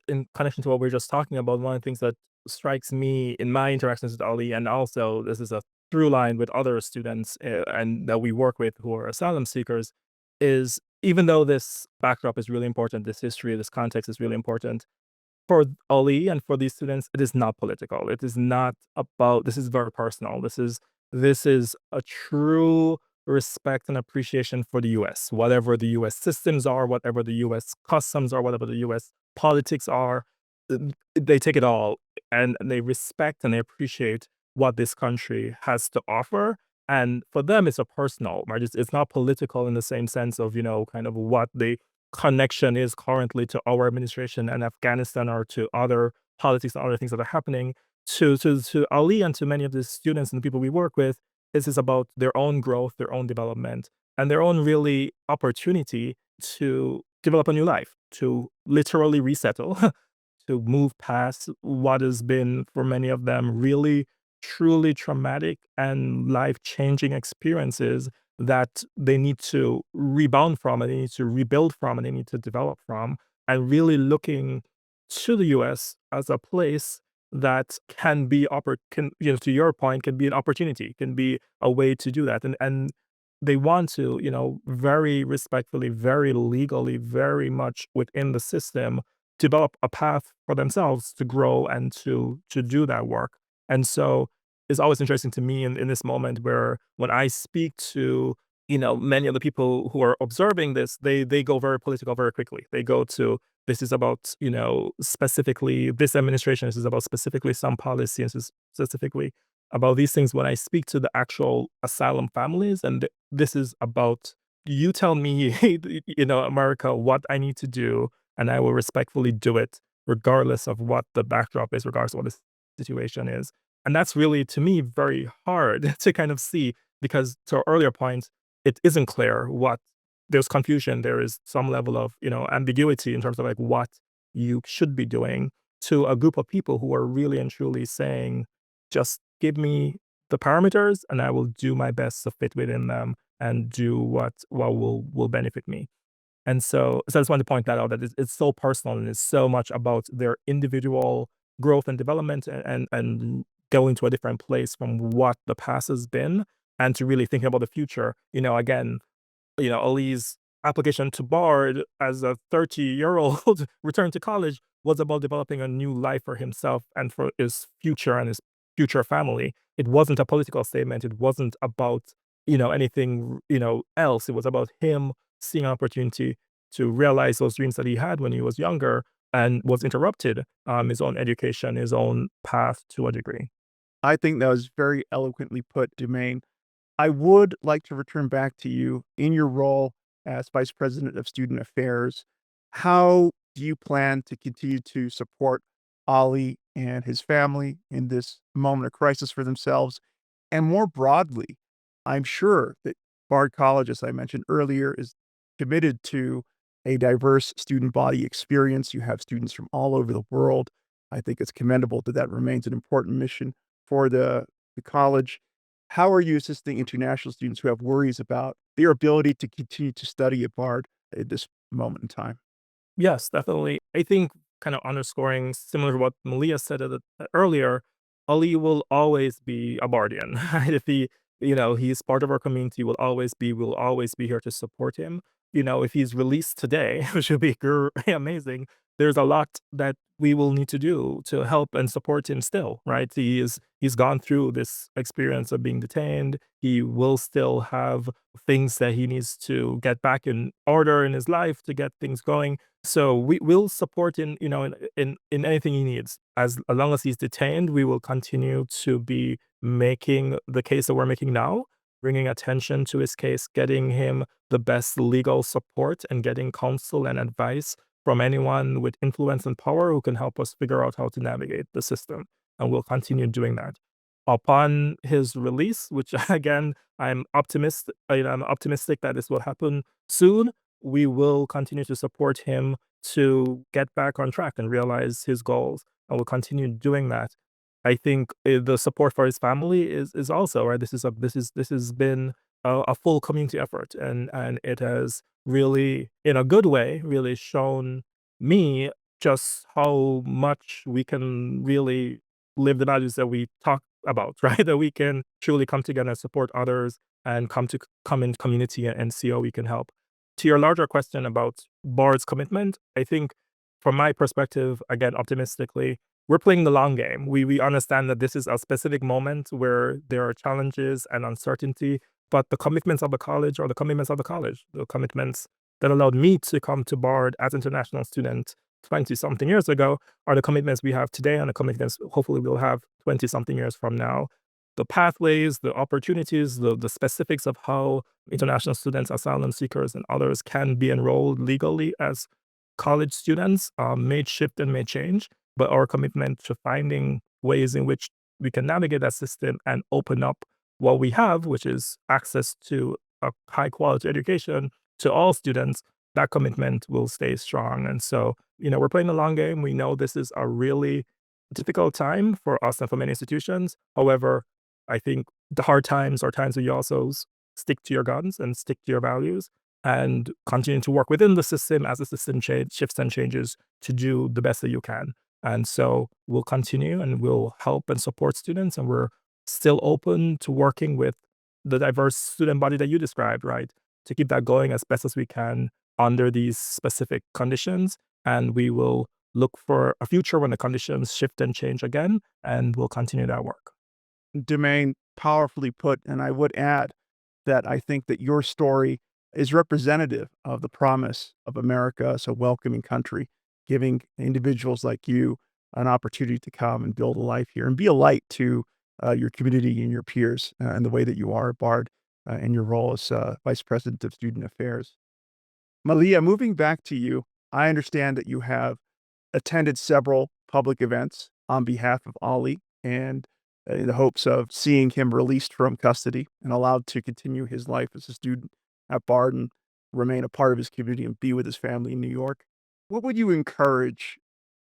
Speaker 3: in connection to what we were just talking about, one of the things that strikes me in my interactions with Ali, and also this is a through line with other students and that we work with who are asylum seekers, is even though this backdrop is really important, this history, this context is really important, for Ali and for these students, it is not political. It is not about, this is very personal. This is a true respect and appreciation for the US. Whatever the US systems are, whatever the US customs are, whatever the US politics are, they take it all and they respect and they appreciate what this country has to offer. And for them, it's a personal, right? It's not political in the same sense of, kind of what the connection is currently to our administration and Afghanistan or to other politics and other things that are happening. To Ali and to many of the students and the people we work with, this is about their own growth, their own development, and their own really opportunity to develop a new life, to literally resettle, to move past what has been for many of them really truly traumatic and life-changing experiences that they need to rebound from and they need to rebuild from and they need to develop from, and really looking to the US as a place that can be to your point, can be an opportunity, can be a way to do that. And they want to, very respectfully, very legally, very much within the system, develop a path for themselves to grow and to do that work. And so it's always interesting to me in this moment where when I speak to, many of the people who are observing this, they go very political very quickly. They go to, this is about, specifically this administration, this is about specifically some policy, and this is specifically about these things. When I speak to the actual asylum families, and this is about, you tell me, America, what I need to do, and I will respectfully do it, regardless of what the backdrop is, regardless of what the situation is. And that's really, to me, very hard to kind of see, because to our earlier point, it isn't clear what, there's confusion, there is some level of, ambiguity in terms of like what you should be doing, to a group of people who are really and truly saying, just give me the parameters and I will do my best to fit within them and do what will benefit me. And so I just wanted to point that out, that it's so personal and it's so much about their individual growth and development and going to a different place from what the past has been, and to really thinking about the future. Again, Ali's application to Bard as a 30-year-old return to college was about developing a new life for himself and for his future and his future family. It wasn't a political statement. It wasn't about, anything, else. It was about him seeing an opportunity to realize those dreams that he had when he was younger and was interrupted, his own education, his own path to a degree.
Speaker 1: I think that was very eloquently put, Dumaine. I would like to return back to you in your role as Vice President of Student Affairs. How do you plan to continue to support Ali and his family in this moment of crisis for themselves? And more broadly, I'm sure that Bard College, as I mentioned earlier, is committed to a diverse student body experience. You have students from all over the world. I think it's commendable that that remains an important mission for the college. How are you assisting international students who have worries about their ability to continue to study at Bard at this moment in time?
Speaker 3: Yes, definitely. I think kind of underscoring similar to what Malia said earlier, Ali will always be a Bardian. Right? He's part of our community, we'll always be here to support him. If he's released today, which would be amazing, there's a lot that we will need to do to help and support him still, right? He's gone through this experience of being detained. He will still have things that he needs to get back in order in his life to get things going. So we will support in anything he needs. As long as he's detained, we will continue to be making the case that we're making now, bringing attention to his case, getting him the best legal support, and getting counsel and advice from anyone with influence and power who can help us figure out how to navigate the system. And we'll continue doing that. Upon his release, which again, I'm optimistic that this will happen soon, we will continue to support him to get back on track and realize his goals. And we'll continue doing that. I think the support for his family is also right. This has been a full community effort, and it has really, in a good way, really shown me just how much we can really live the values that we talk about, right? That we can truly come together and support others and come in community and see how we can help. To your larger question about Bard's commitment, I think from my perspective, again, optimistically, we're playing the long game. We understand that this is a specific moment where there are challenges and uncertainty, but the commitments of the college are the commitments of the college. The commitments that allowed me to come to Bard as an international student 20 something years ago are the commitments we have today, and the commitments hopefully we'll have 20 something years from now. The pathways, the opportunities, the specifics of how international students, asylum seekers, and others can be enrolled legally as college students may shift and may change, but our commitment to finding ways in which we can navigate that system and open up what we have, which is access to a high quality education to all students, that commitment will stay strong. And so, we're playing the long game. We know this is a really difficult time for us and for many institutions. However, I think the hard times are times where you also stick to your guns and stick to your values and continue to work within the system as the system shifts and changes to do the best that you can. And so we'll continue and we'll help and support students. And we're still open to working with the diverse student body that you described, right? To keep that going as best as we can under these specific conditions. And we will look for a future when the conditions shift and change again, and we'll continue that work.
Speaker 1: Dumaine, powerfully put. And I would add that I think that your story is representative of the promise of America as a welcoming country, giving individuals like you an opportunity to come and build a life here and be a light to your community and your peers and the way that you are, Bard, in your role as Vice President of Student Affairs. Malia, moving back to you, I understand that you have attended several public events on behalf of Ali and in the hopes of seeing him released from custody and allowed to continue his life as a student at Bard and remain a part of his community and be with his family in New York. What would you encourage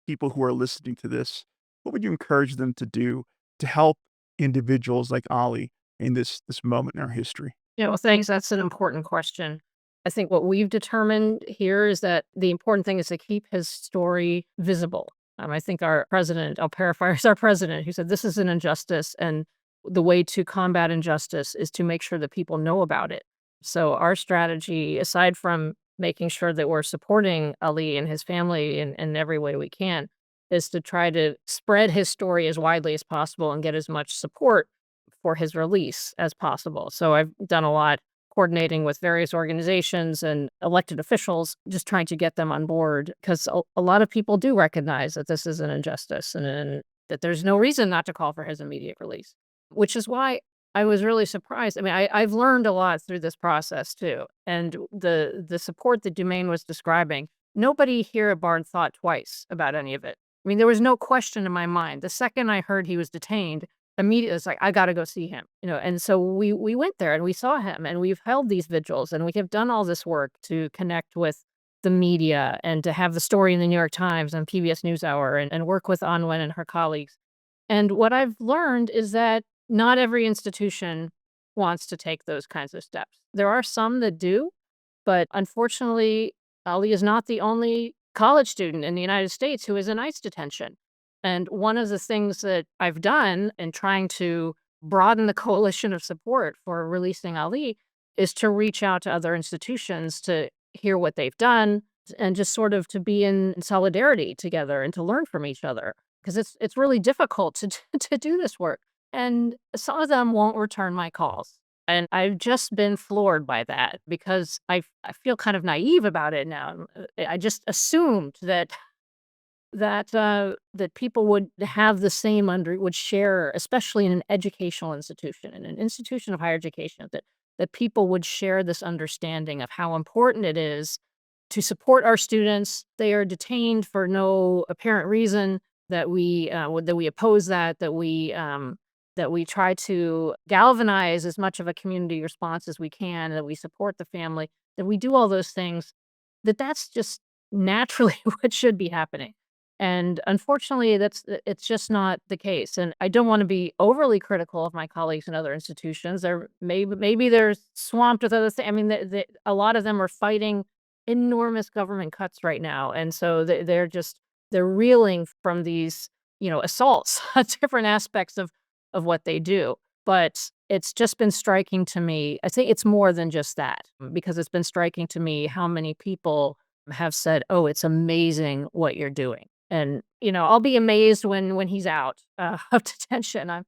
Speaker 1: people who are listening to this? What would you encourage them to do to help individuals like Ali in this moment in our history?
Speaker 2: Yeah, well, thanks. That's an important question. I think what we've determined here is that the important thing is to keep his story visible. I think our president, I'll paraphrase our president, who said, "This is an injustice, and the way to combat injustice is to make sure that people know about it." So, our strategy, aside from making sure that we're supporting Ali and his family in every way we can, is to try to spread his story as widely as possible and get as much support for his release as possible. So, I've done a lot coordinating with various organizations and elected officials, just trying to get them on board because a lot of people do recognize that this is an injustice and that there's no reason not to call for his immediate release, which is why I was really surprised. I mean, I've learned a lot through this process too. And the support that Dumaine was describing, nobody here at Bard thought twice about any of it. I mean, there was no question in my mind. The second I heard he was detained, immediately it's like, I got to go see him, and so we went there and we saw him and we've held these vigils and we have done all this work to connect with the media and to have the story in the New York Times and PBS NewsHour and work with Anwen and her colleagues. And what I've learned is that not every institution wants to take those kinds of steps. There are some that do, but unfortunately, Ali is not the only college student in the United States who is in ICE detention. And one of the things that I've done in trying to broaden the coalition of support for releasing Ali is to reach out to other institutions to hear what they've done and just sort of to be in solidarity together and to learn from each other because it's really difficult to to do this work. And some of them won't return my calls. And I've just been floored by that because I feel kind of naive about it now. I just assumed that people would have the same would share, especially in an educational institution, in an institution of higher education, that people would share this understanding of how important it is to support our students. They are detained for no apparent reason. That we oppose that we try to galvanize as much of a community response as we can. That we support the family. That we do all those things. That's just naturally what should be happening. And unfortunately, it's just not the case. And I don't want to be overly critical of my colleagues in other institutions. Maybe they're swamped with other things. I mean, a lot of them are fighting enormous government cuts right now, and so they're reeling from these assaults on different aspects of what they do. But it's just been striking to me. I think it's more than just that because it's been striking to me how many people have said, "Oh, it's amazing what you're doing." And, I'll be amazed when he's out of detention. I'm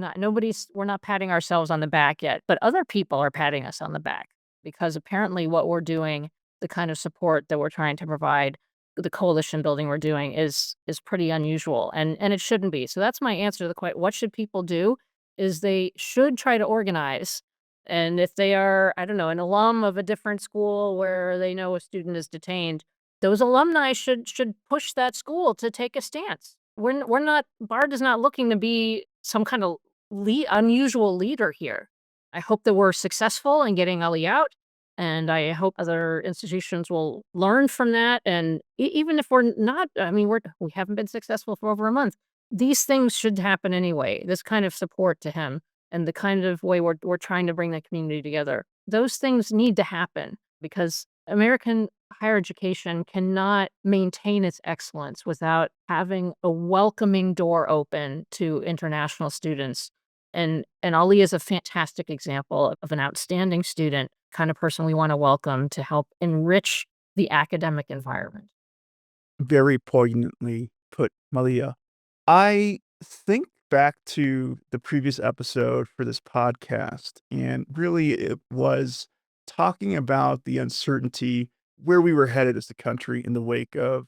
Speaker 2: not, we're not patting ourselves on the back yet, but other people are patting us on the back because apparently what we're doing, the kind of support that we're trying to provide, the coalition building we're doing is pretty unusual and it shouldn't be. So that's my answer to the question. What should people do is they should try to organize. And if they are, I don't know, an alum of a different school where they know a student is detained, those alumni should push that school to take a stance. We're not Bard is not looking to be some kind of unusual leader here. I hope that we're successful in getting Ali out, and I hope other institutions will learn from that. And even if we're not, I mean, we haven't been successful for over a month. These things should happen anyway. This kind of support to him and the kind of way we're trying to bring the community together. Those things need to happen because American higher education cannot maintain its excellence without having a welcoming door open to international students. And Ali is a fantastic example of an outstanding student, kind of person we want to welcome to help enrich the academic environment.
Speaker 1: Very poignantly put, Malia. I think back to the previous episode for this podcast, and really it was talking about the uncertainty where we were headed as a country in the wake of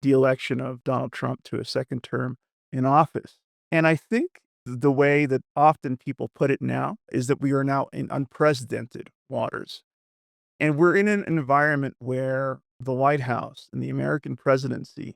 Speaker 1: the election of Donald Trump to a second term in office. And I think the way that often people put it now is that we are now in unprecedented waters. And we're in an environment where the White House and the American presidency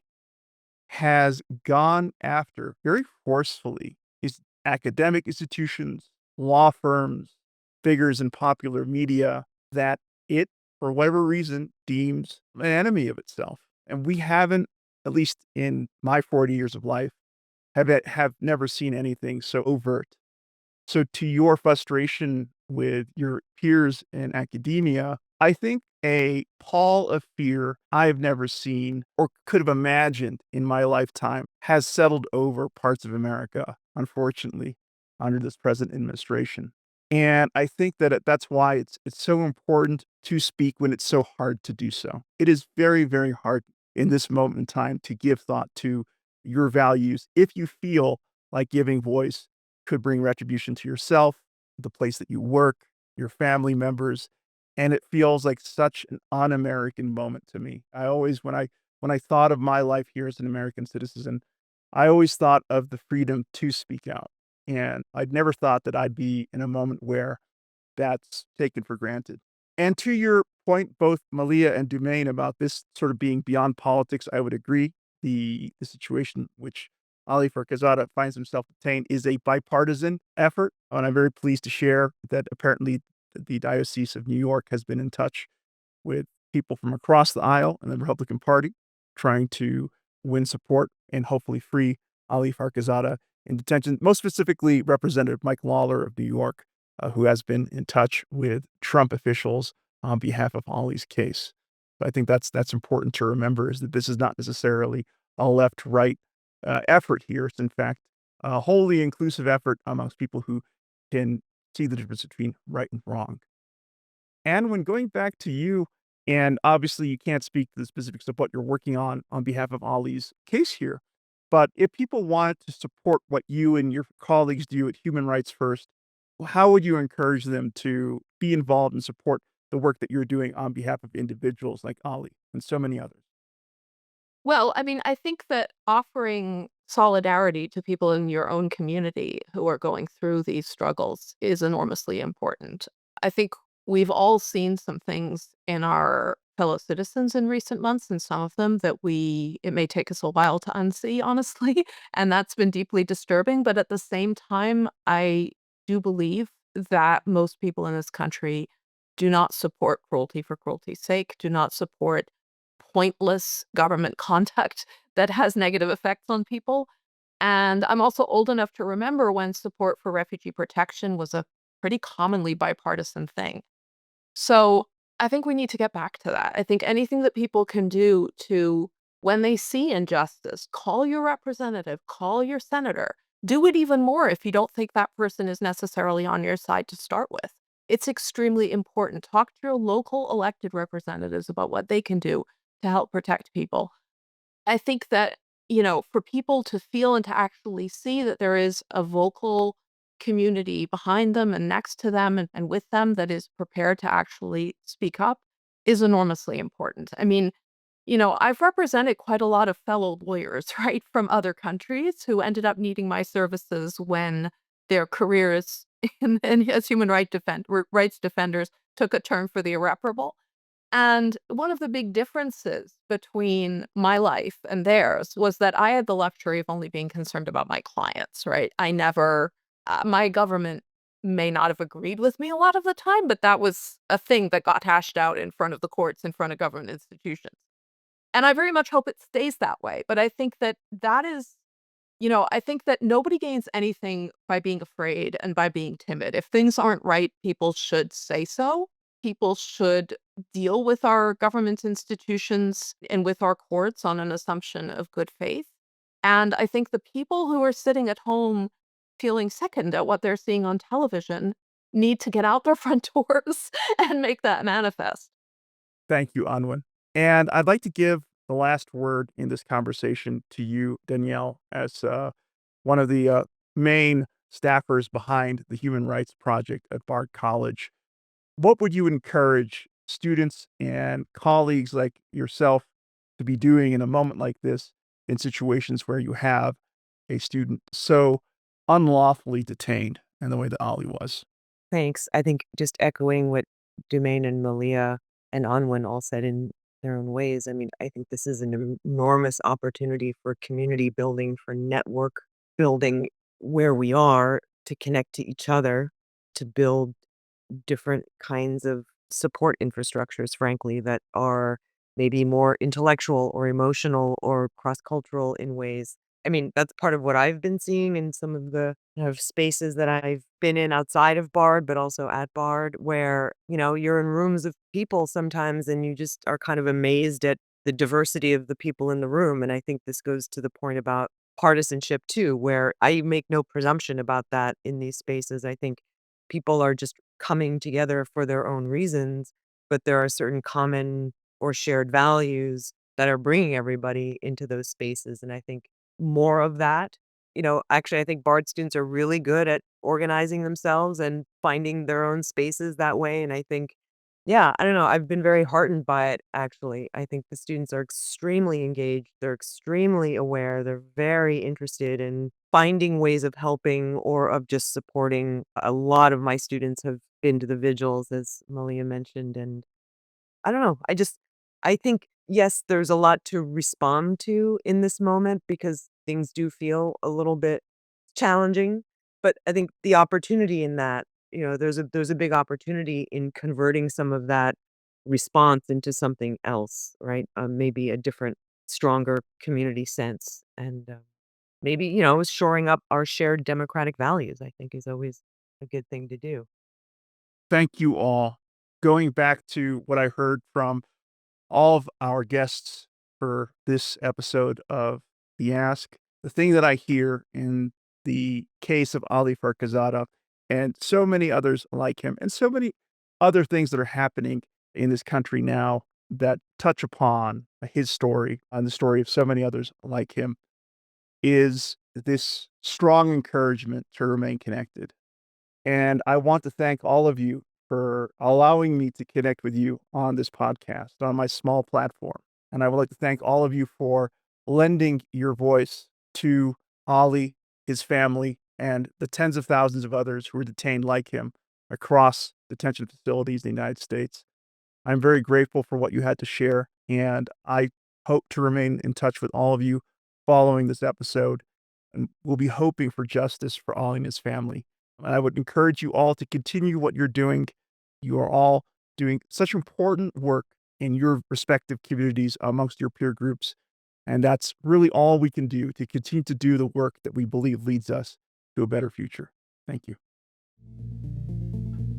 Speaker 1: has gone after very forcefully these academic institutions, law firms, figures in popular media that it, for whatever reason, deems an enemy of itself. And we haven't, at least in my 40 years of life, have never seen anything so overt. So to your frustration with your peers in academia, I think a pall of fear I've never seen or could have imagined in my lifetime has settled over parts of America, unfortunately, under this present administration. And I think that that's why it's so important to speak when it's so hard to do so. It is very, very hard in this moment in time to give thought to your values if you feel like giving voice could bring retribution to yourself, the place that you work, your family members, and it feels like such an un-American moment to me. I always when I thought of my life here as an American citizen, I always thought of the freedom to speak out. And I'd never thought that I'd be in a moment where that's taken for granted. And to your point, both Malia and Dumaine, about this sort of being beyond politics, I would agree. The situation which Ali Faqirzada finds himself detained is a bipartisan effort, and I'm very pleased to share that apparently the Diocese of New York has been in touch with people from across the aisle in the Republican Party, trying to win support and hopefully free Ali Faqirzada in detention. Most specifically, Representative Mike Lawler of New York, who has been in touch with Trump officials on behalf of Ali's case. So I think that's important to remember, is that this is not necessarily a left-right effort here. It's in fact a wholly inclusive effort amongst people who can see the difference between right and wrong. And when going back to you, and obviously you can't speak to the specifics of what you're working on behalf of Ali's case here, but if people wanted to support what you and your colleagues do at Human Rights First, how would you encourage them to be involved and support the work that you're doing on behalf of individuals like Ali and so many others?
Speaker 4: Well, I mean, I think that offering solidarity to people in your own community who are going through these struggles is enormously important. I think we've all seen some things in our fellow citizens in recent months, and some of them that it may take us a while to unsee, honestly. And that's been deeply disturbing. But at the same time, I do believe that most people in this country do not support cruelty for cruelty's sake, do not support pointless government conduct that has negative effects on people. And I'm also old enough to remember when support for refugee protection was a pretty commonly bipartisan thing. So I think we need to get back to that. I think anything that people can do to, when they see injustice, call your representative, call your senator, do it even more if you don't think that person is necessarily on your side to start with. It's extremely important. Talk to your local elected representatives about what they can do to help protect people. I think that, for people to feel and to actually see that there is a vocal community behind them and next to them and with them that is prepared to actually speak up is enormously important. I mean, I've represented quite a lot of fellow lawyers, right, from other countries who ended up needing my services when their careers as rights defenders took a turn for the irreparable. And one of the big differences between my life and theirs was that I had the luxury of only being concerned about my clients, right? My government may not have agreed with me a lot of the time, but that was a thing that got hashed out in front of the courts, in front of government institutions. And I very much hope it stays that way. But I think I think that nobody gains anything by being afraid and by being timid. If things aren't right, people should say so. People should deal with our government institutions and with our courts on an assumption of good faith. And I think the people who are sitting at home feeling sickened at what they're seeing on television need to get out their front doors and make that manifest.
Speaker 1: Thank you, Anwen. And I'd like to give the last word in this conversation to you, Danielle, as one of the main staffers behind the Human Rights Project at Bard College. What would you encourage students and colleagues like yourself to be doing in a moment like this in situations where you have a student so unlawfully detained in the way that Ali was?
Speaker 5: Thanks. I think just echoing what Dumaine and Malia and Anwen all said in their own ways. I mean, I think this is an enormous opportunity for community building, for network building where we are to connect to each other, to build different kinds of support infrastructures, frankly, that are maybe more intellectual or emotional or cross-cultural in ways. I mean, that's part of what I've been seeing in some of the kind of spaces that I've been in outside of Bard, but also at Bard, where, you're in rooms of people sometimes and you just are kind of amazed at the diversity of the people in the room. And I think this goes to the point about partisanship too, where I make no presumption about that in these spaces. I think people are just coming together for their own reasons, but there are certain common or shared values that are bringing everybody into those spaces. And I think more of that. Actually, I think Bard students are really good at organizing themselves and finding their own spaces that way. And I think, yeah, I don't know. I've been very heartened by it, actually. I think the students are extremely engaged. They're extremely aware. They're very interested in finding ways of helping or of just supporting. A lot of my students have been to the vigils, as Malia mentioned. And I don't know. I think, yes, there's a lot to respond to in this moment because things do feel a little bit challenging. But I think the opportunity in that, there's a big opportunity in converting some of that response into something else, right? Maybe a different, stronger community sense. And maybe, shoring up our shared democratic values, I think is always a good thing to do.
Speaker 1: Thank you all. Going back to what I heard from all of our guests for this episode of The Ask, the thing that I hear in the case of Ali Faqirzada and so many others like him, and so many other things that are happening in this country now that touch upon his story and the story of so many others like him, is this strong encouragement to remain connected. And I want to thank all of you for allowing me to connect with you on this podcast, on my small platform. And I would like to thank all of you for lending your voice to Ali, his family, and the tens of thousands of others who were detained like him across detention facilities in the United States. I'm very grateful for what you had to share, and I hope to remain in touch with all of you following this episode. And we'll be hoping for justice for Ali and his family. And I would encourage you all to continue what you're doing. You are all doing such important work in your respective communities amongst your peer groups. And that's really all we can do to continue to do the work that we believe leads us to a better future. Thank you.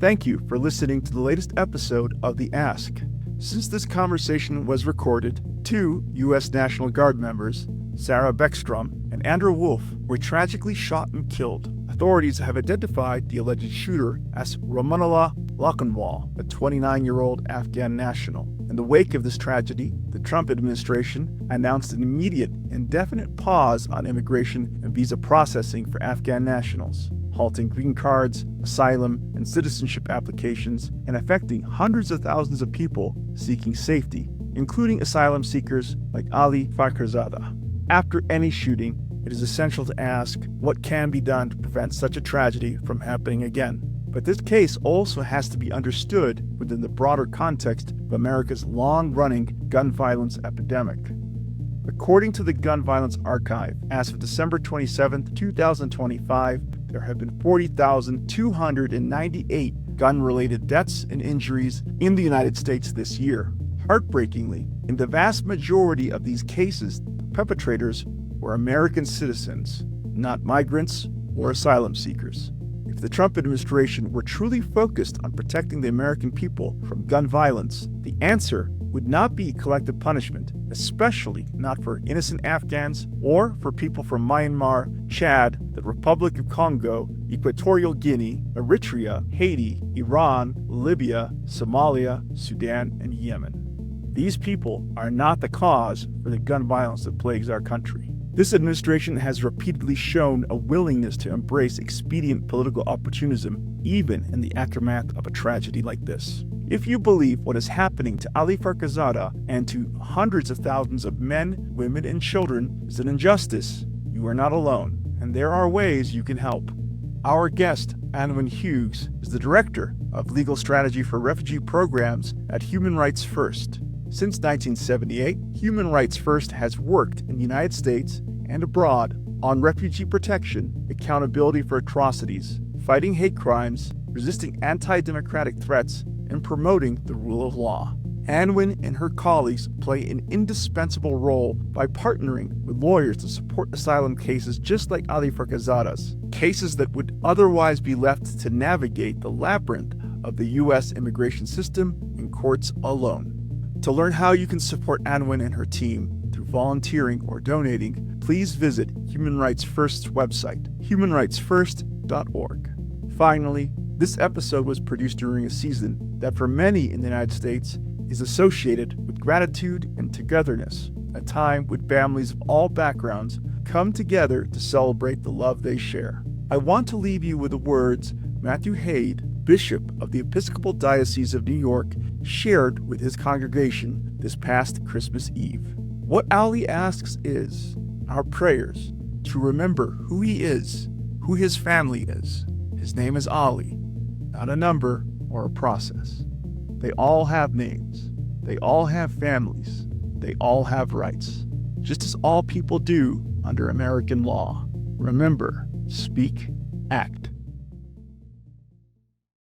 Speaker 1: Thank you for listening to the latest episode of The Ask. Since this conversation was recorded, 2 U.S. National Guard members, Sarah Beckstrom and Andrew Wolf, were tragically shot and killed. Authorities have identified the alleged shooter as Ramanullah Lakhanwal, a 29-year-old Afghan national. In the wake of this tragedy, the Trump administration announced an immediate, indefinite pause on immigration and visa processing for Afghan nationals, halting green cards, asylum, and citizenship applications, and affecting hundreds of thousands of people seeking safety, including asylum seekers like Ali Faqirzada. After any shooting, it is essential to ask what can be done to prevent such a tragedy from happening again. But this case also has to be understood within the broader context of America's long-running gun violence epidemic. According to the Gun Violence Archive, as of December 27, 2025, there have been 40,298 gun-related deaths and injuries in the United States this year. Heartbreakingly, in the vast majority of these cases, the perpetrators were American citizens, not migrants or asylum seekers. If the Trump administration were truly focused on protecting the American people from gun violence, the answer would not be collective punishment, especially not for innocent Afghans or for people from Myanmar, Chad, the Republic of Congo, Equatorial Guinea, Eritrea, Haiti, Iran, Libya, Somalia, Sudan, and Yemen. These people are not the cause for the gun violence that plagues our country. This administration has repeatedly shown a willingness to embrace expedient political opportunism, even in the aftermath of a tragedy like this. If you believe what is happening to Ali Faqirzada and to hundreds of thousands of men, women, and children is an injustice, you are not alone, and there are ways you can help. Our guest, Anwen Hughes, is the Director of Legal Strategy for Refugee Programs at Human Rights First. Since 1978, Human Rights First has worked in the United States and abroad on refugee protection, accountability for atrocities, fighting hate crimes, resisting anti-democratic threats, and promoting the rule of law. Anwen and her colleagues play an indispensable role by partnering with lawyers to support asylum cases just like Ali Faqirzada's, cases that would otherwise be left to navigate the labyrinth of the U.S. immigration system and courts alone. To learn how you can support Anwen and her team through volunteering or donating, please visit Human Rights First's website, humanrightsfirst.org. Finally, this episode was produced during a season that for many in the United States is associated with gratitude and togetherness, a time when families of all backgrounds come together to celebrate the love they share. I want to leave you with the words Matthew Haid, Bishop of the Episcopal Diocese of New York, shared with his congregation this past Christmas Eve. What Ali asks is our prayers to remember who he is, who his family is. His name is Ali, not a number or a process. They all have names. They all have families. They all have rights, just as all people do under American law. Remember, speak, act.